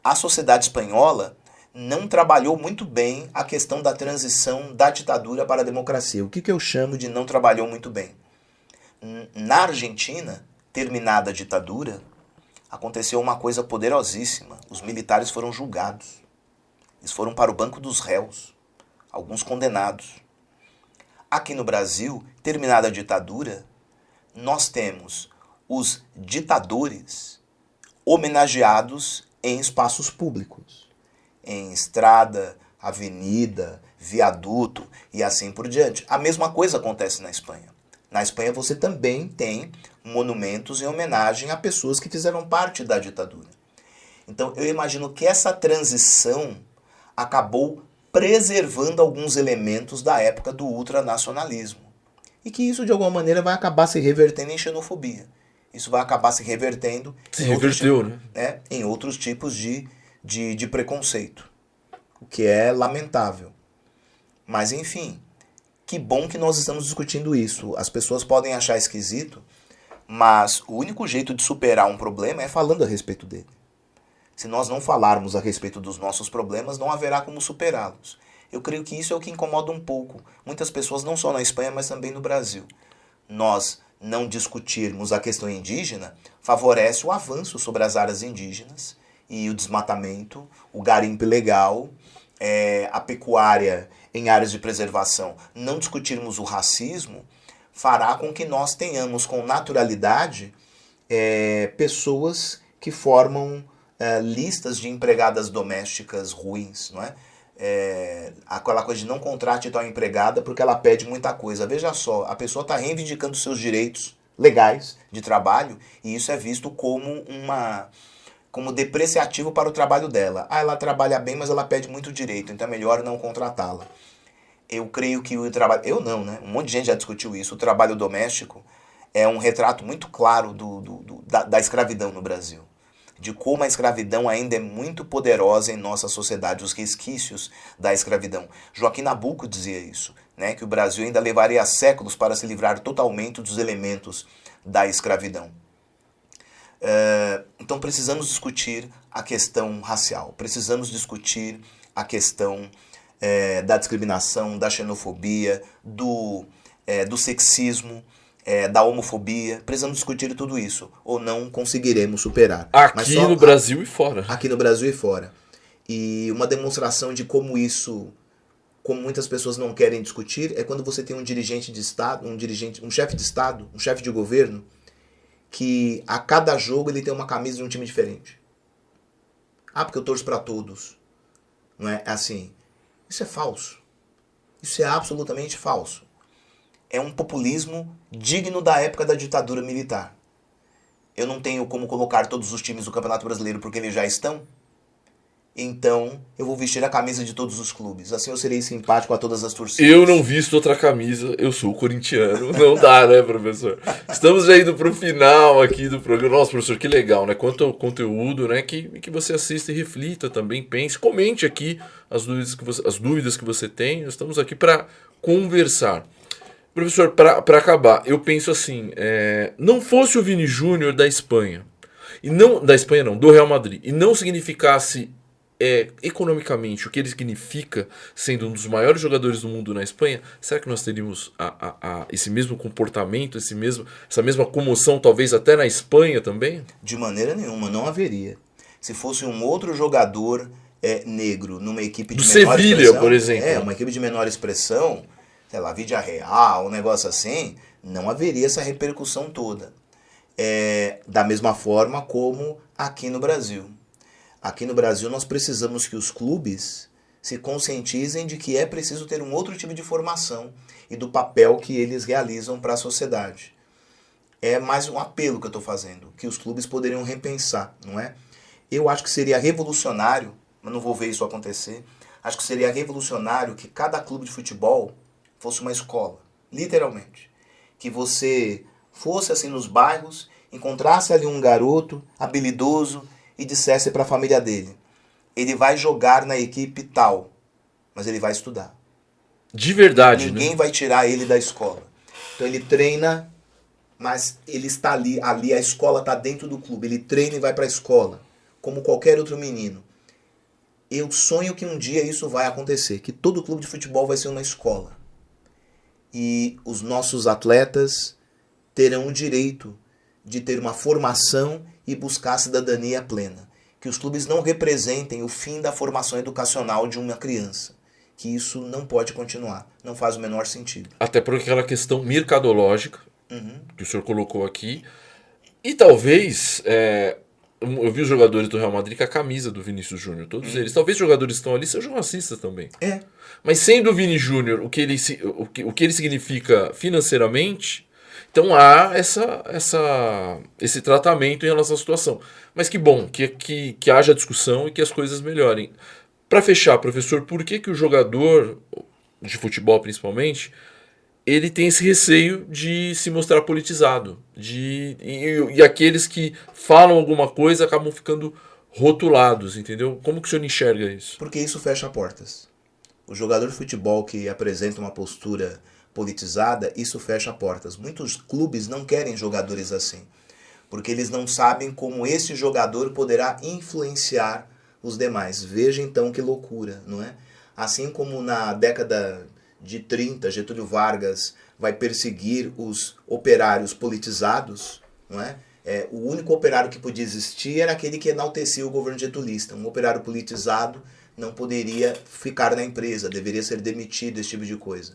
a sociedade espanhola não trabalhou muito bem a questão da transição da ditadura para a democracia. O que eu chamo de não trabalhou muito bem? Na Argentina, terminada a ditadura, aconteceu uma coisa poderosíssima. Os militares foram julgados. Eles foram para o banco dos réus, alguns condenados. Aqui no Brasil, terminada a ditadura, nós temos os ditadores homenageados em espaços públicos, em estrada, avenida, viaduto e assim por diante. A mesma coisa acontece na Espanha. Na Espanha você também tem monumentos em homenagem a pessoas que fizeram parte da ditadura. Então eu imagino que essa transição acabou preservando alguns elementos da época do ultranacionalismo. E que isso de alguma maneira vai acabar se revertendo em xenofobia. Isso vai acabar se revertendo em outros tipos de preconceito. O que é lamentável. Mas enfim, que bom que nós estamos discutindo isso. As pessoas podem achar esquisito, mas o único jeito de superar um problema é falando a respeito dele. Se nós não falarmos a respeito dos nossos problemas, não haverá como superá-los. Eu creio que isso é o que incomoda um pouco muitas pessoas, não só na Espanha, mas também no Brasil. Nós não discutirmos a questão indígena favorece o avanço sobre as áreas indígenas e o desmatamento, o garimpo ilegal, a pecuária em áreas de preservação. Não discutirmos o racismo fará com que nós tenhamos com naturalidade pessoas que formam listas de empregadas domésticas ruins, não é? Aquela coisa de não contrate tal empregada porque ela pede muita coisa. Veja só, a pessoa está reivindicando seus direitos legais de trabalho e isso é visto como depreciativo para o trabalho dela. Ela trabalha bem, mas ela pede muito direito, então é melhor não contratá-la. Eu creio que o trabalho... Eu não, né? Um monte de gente já discutiu isso. O trabalho doméstico é um retrato muito claro da escravidão no Brasil. De como a escravidão ainda é muito poderosa em nossa sociedade, os resquícios da escravidão. Joaquim Nabuco dizia isso, né? Que o Brasil ainda levaria séculos para se livrar totalmente dos elementos da escravidão. Então precisamos discutir a questão racial, precisamos discutir a questão da discriminação, da xenofobia, do sexismo, da homofobia. Precisamos discutir tudo isso, ou não conseguiremos superar. Aqui no Brasil e fora. Aqui no Brasil e fora. E uma demonstração de como muitas pessoas não querem discutir, é quando você tem um dirigente de Estado, um chefe de Estado, um chefe de governo, que a cada jogo ele tem uma camisa de um time diferente. Porque eu torço para todos. Não é assim. Isso é falso. Isso é absolutamente falso. É um populismo digno da época da ditadura militar. Eu não tenho como colocar todos os times do Campeonato Brasileiro porque eles já estão. Então, eu vou vestir a camisa de todos os clubes. Assim eu serei simpático a todas as torcidas. Eu não visto outra camisa, eu sou corintiano. Não dá, né, professor? Estamos já indo pro final aqui do programa. Nossa, professor, que legal, né? Quanto ao conteúdo, né? Que você assista e reflita também, pense, comente aqui as dúvidas que você tem. Nós estamos aqui para conversar. Professor, para acabar, eu penso assim, não fosse o Vini Júnior da Espanha, do Real Madrid, e não significasse economicamente o que ele significa, sendo um dos maiores jogadores do mundo na Espanha, será que nós teríamos esse mesmo comportamento, essa mesma comoção, talvez até na Espanha também? De maneira nenhuma, não haveria. Se fosse um outro jogador negro numa equipe de menor Sevilha, expressão, por exemplo. Uma equipe de menor expressão, sei lá, Vídea Real, um negócio assim, não haveria essa repercussão toda. Da mesma forma como aqui no Brasil. Aqui no Brasil nós precisamos que os clubes se conscientizem de que é preciso ter um outro tipo de formação e do papel que eles realizam para a sociedade. É mais um apelo que eu estou fazendo, que os clubes poderiam repensar, não é? Eu acho que seria revolucionário, mas não vou ver isso acontecer, acho que seria revolucionário que cada clube de futebol fosse uma escola, literalmente. Que você fosse assim nos bairros, encontrasse ali um garoto habilidoso e dissesse para a família dele: ele vai jogar na equipe tal, mas ele vai estudar. De verdade, Ninguém vai tirar ele da escola. Então ele treina, mas ele está ali a escola está dentro do clube. Ele treina e vai para a escola, como qualquer outro menino. Eu sonho que um dia isso vai acontecer, que todo clube de futebol vai ser uma escola. E os nossos atletas terão o direito de ter uma formação e buscar a cidadania plena. Que os clubes não representem o fim da formação educacional de uma criança. Que isso não pode continuar. Não faz o menor sentido. Até por aquela questão mercadológica que o senhor colocou aqui. E talvez eu vi os jogadores do Real Madrid com a camisa do Vinícius Júnior, todos eles. Talvez os jogadores que estão ali sejam racistas também. Mas sendo o Vini Júnior o que ele significa financeiramente, então há esse tratamento em relação à situação. Mas que bom, que haja discussão e que as coisas melhorem. Para fechar, professor, por que o jogador de futebol principalmente, ele tem esse receio de se mostrar politizado, e aqueles que falam alguma coisa acabam ficando rotulados, entendeu? Como que o senhor enxerga isso? Porque isso fecha portas. O jogador de futebol que apresenta uma postura politizada, isso fecha portas. Muitos clubes não querem jogadores assim, porque eles não sabem como esse jogador poderá influenciar os demais. Veja então que loucura, não é? Assim como na década de 30, Getúlio Vargas vai perseguir os operários politizados, não é? O único operário que podia existir era aquele que enaltecia o governo getulista. Um operário politizado não poderia ficar na empresa, deveria ser demitido, esse tipo de coisa.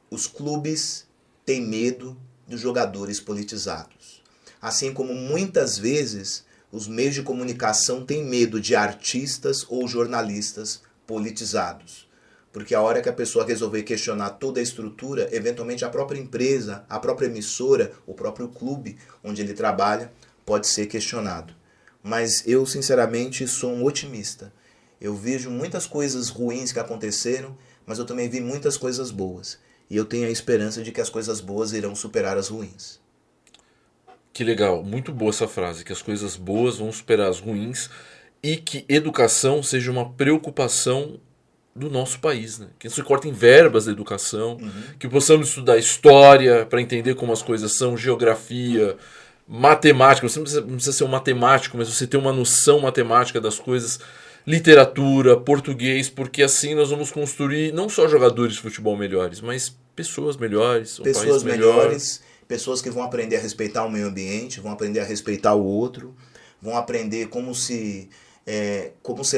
Os clubes têm medo dos jogadores politizados. Assim como muitas vezes os meios de comunicação têm medo de artistas ou jornalistas politizados. Porque a hora que a pessoa resolver questionar toda a estrutura, eventualmente a própria empresa, a própria emissora, o próprio clube onde ele trabalha pode ser questionado. Mas eu, sinceramente, sou um otimista. Eu vejo muitas coisas ruins que aconteceram, mas eu também vi muitas coisas boas. E eu tenho a esperança de que as coisas boas irão superar as ruins. Que legal, muito boa essa frase, que as coisas boas vão superar as ruins e que educação seja uma preocupação do nosso país, né? Que não se cortem verbas da educação, que possamos estudar história para entender como as coisas são, geografia, matemática. Você não precisa ser um matemático, mas você ter uma noção matemática das coisas, literatura, português, porque assim nós vamos construir não só jogadores de futebol melhores, mas pessoas melhores, um país melhor. Pessoas que vão aprender a respeitar o meio ambiente, vão aprender a respeitar o outro, vão aprender como ser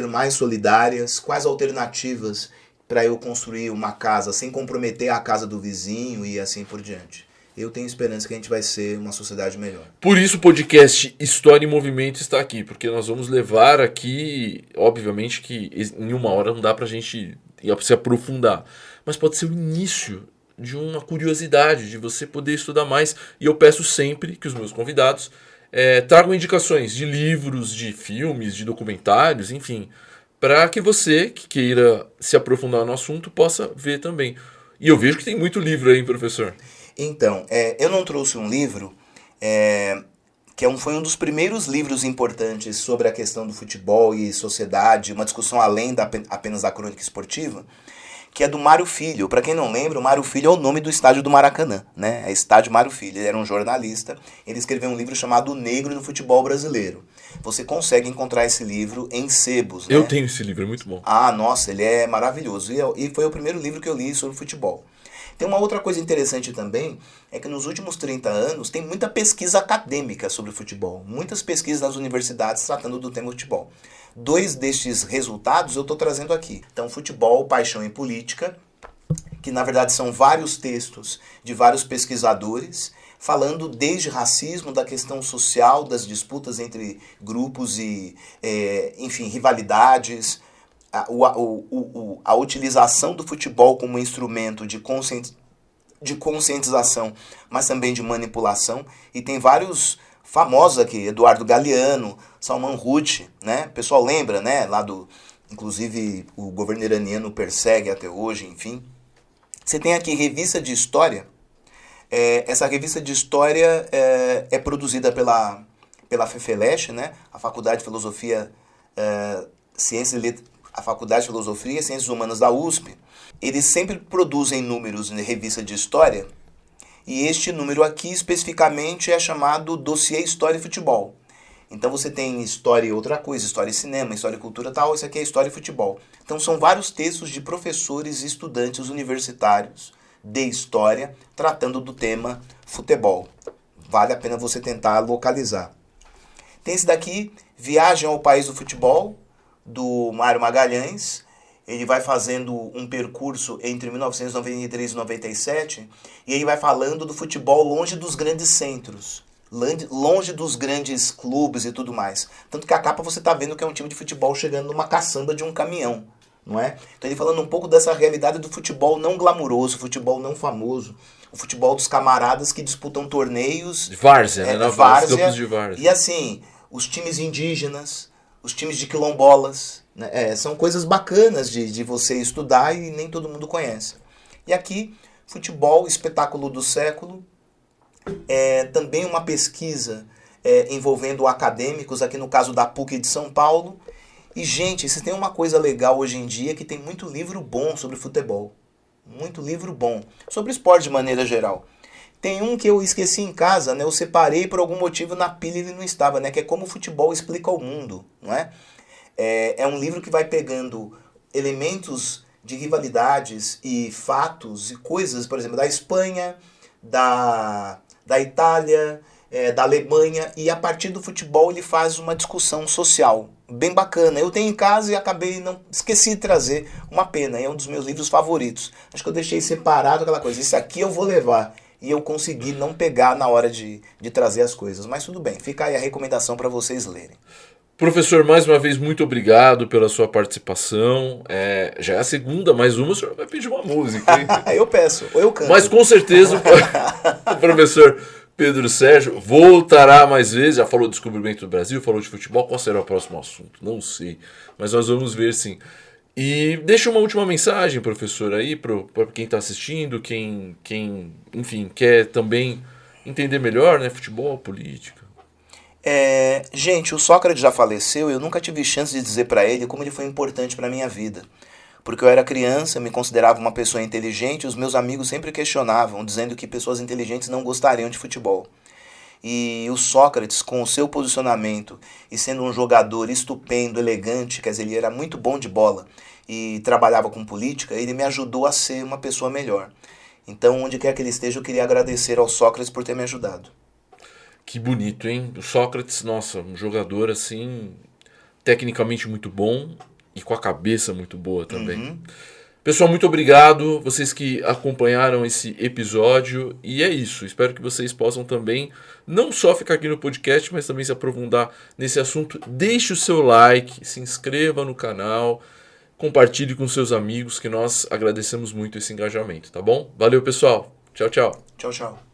mais solidárias, quais alternativas para eu construir uma casa sem comprometer a casa do vizinho e assim por diante. Eu tenho esperança que a gente vai ser uma sociedade melhor. Por isso o podcast História em Movimento está aqui, porque nós vamos levar aqui, obviamente que em uma hora não dá para a gente se aprofundar, mas pode ser o início de uma curiosidade, de você poder estudar mais. E eu peço sempre que os meus convidados tragam indicações de livros, de filmes, de documentários, enfim, para que você que queira se aprofundar no assunto possa ver também. E eu vejo que tem muito livro aí, professor. Então, eu não trouxe um livro que foi um dos primeiros livros importantes sobre a questão do futebol e sociedade, uma discussão além apenas da crônica esportiva, que é do Mário Filho. Para quem não lembra, o Mário Filho é o nome do estádio do Maracanã, né? É Estádio Mário Filho. Ele era um jornalista. Ele escreveu um livro chamado O Negro no Futebol Brasileiro. Você consegue encontrar esse livro em sebos, né? Eu tenho esse livro, é muito bom. Ah, nossa, ele é maravilhoso. E foi o primeiro livro que eu li sobre futebol. Tem uma outra coisa interessante também, é que nos últimos 30 anos tem muita pesquisa acadêmica sobre futebol. Muitas pesquisas nas universidades tratando do tema futebol. 2 destes resultados eu estou trazendo aqui. Então, Futebol, Paixão e Política, que na verdade são vários textos de vários pesquisadores, falando desde racismo, da questão social, das disputas entre grupos e, enfim, rivalidades, a utilização do futebol como instrumento de conscientização, mas também de manipulação. E tem vários famosos aqui, Eduardo Galeano, Salman Rushdie, né? O pessoal lembra, né? Inclusive o governo iraniano persegue até hoje, enfim. Você tem aqui revista de história. Essa revista de história é produzida pela FEFELESH, né? A Faculdade de Filosofia, a Faculdade de Filosofia e Ciências Humanas da USP. Eles sempre produzem números em revista de história, e este número aqui especificamente é chamado Dossiê História e Futebol. Então você tem história e outra coisa, história e cinema, história e cultura tal, isso aqui é história e futebol. Então são vários textos de professores e estudantes universitários de história tratando do tema futebol. Vale a pena você tentar localizar. Tem esse daqui, Viagem ao País do Futebol, do Mário Magalhães. Ele vai fazendo um percurso entre 1993 e 97 e ele vai falando do futebol longe dos grandes centros. longe dos grandes clubes e tudo mais. Tanto que a capa você tá vendo que é um time de futebol chegando numa caçamba de um caminhão, não é? Então ele falando um pouco dessa realidade do futebol não glamuroso, futebol não famoso, o futebol dos camaradas que disputam torneios... De várzea, né? Várzea, campos de várzea. E assim, os times indígenas, os times de quilombolas, né? São coisas bacanas de você estudar e nem todo mundo conhece. E aqui, futebol, espetáculo do século, também uma pesquisa envolvendo acadêmicos, aqui no caso da PUC de São Paulo. E, gente, se tem uma coisa legal hoje em dia, que tem muito livro bom sobre futebol. Muito livro bom. Sobre esporte de maneira geral. Tem um que eu esqueci em casa, né? Eu separei por algum motivo, na pilha ele não estava, né? Que é Como o Futebol Explica o Mundo, não é? É um livro que vai pegando elementos de rivalidades e fatos e coisas, por exemplo, da Espanha, da Itália, da Alemanha, e a partir do futebol ele faz uma discussão social bem bacana. Eu tenho em casa e esqueci de trazer, uma pena, é um dos meus livros favoritos. Acho que eu deixei separado aquela coisa, esse aqui eu vou levar, e eu consegui não pegar na hora de trazer as coisas, mas tudo bem, fica aí a recomendação para vocês lerem. Professor, mais uma vez, muito obrigado pela sua participação. Já é a segunda, mais uma, o senhor vai pedir uma música, hein? Eu peço, ou eu canto. Mas com certeza o professor Pedro Sérgio voltará mais vezes. Já falou do descobrimento do Brasil, falou de futebol. Qual será o próximo assunto? Não sei, mas nós vamos ver sim. E deixa uma última mensagem, professor, aí para quem está assistindo, quem, enfim, quer também entender melhor, né, futebol, política. Gente, o Sócrates já faleceu e eu nunca tive chance de dizer para ele como ele foi importante para minha vida. Porque eu era criança, me considerava uma pessoa inteligente e os meus amigos sempre questionavam, dizendo que pessoas inteligentes não gostariam de futebol. E o Sócrates, com o seu posicionamento e sendo um jogador estupendo, elegante, quer dizer, ele era muito bom de bola e trabalhava com política, ele me ajudou a ser uma pessoa melhor. Então, onde quer que ele esteja, eu queria agradecer ao Sócrates por ter me ajudado. Que bonito, hein? O Sócrates, nossa, um jogador assim, tecnicamente muito bom e com a cabeça muito boa também. Uhum. Pessoal, muito obrigado, vocês que acompanharam esse episódio, e é isso, espero que vocês possam também não só ficar aqui no podcast, mas também se aprofundar nesse assunto. Deixe o seu like, se inscreva no canal, compartilhe com seus amigos, que nós agradecemos muito esse engajamento, tá bom? Valeu, pessoal. Tchau, tchau. Tchau, tchau.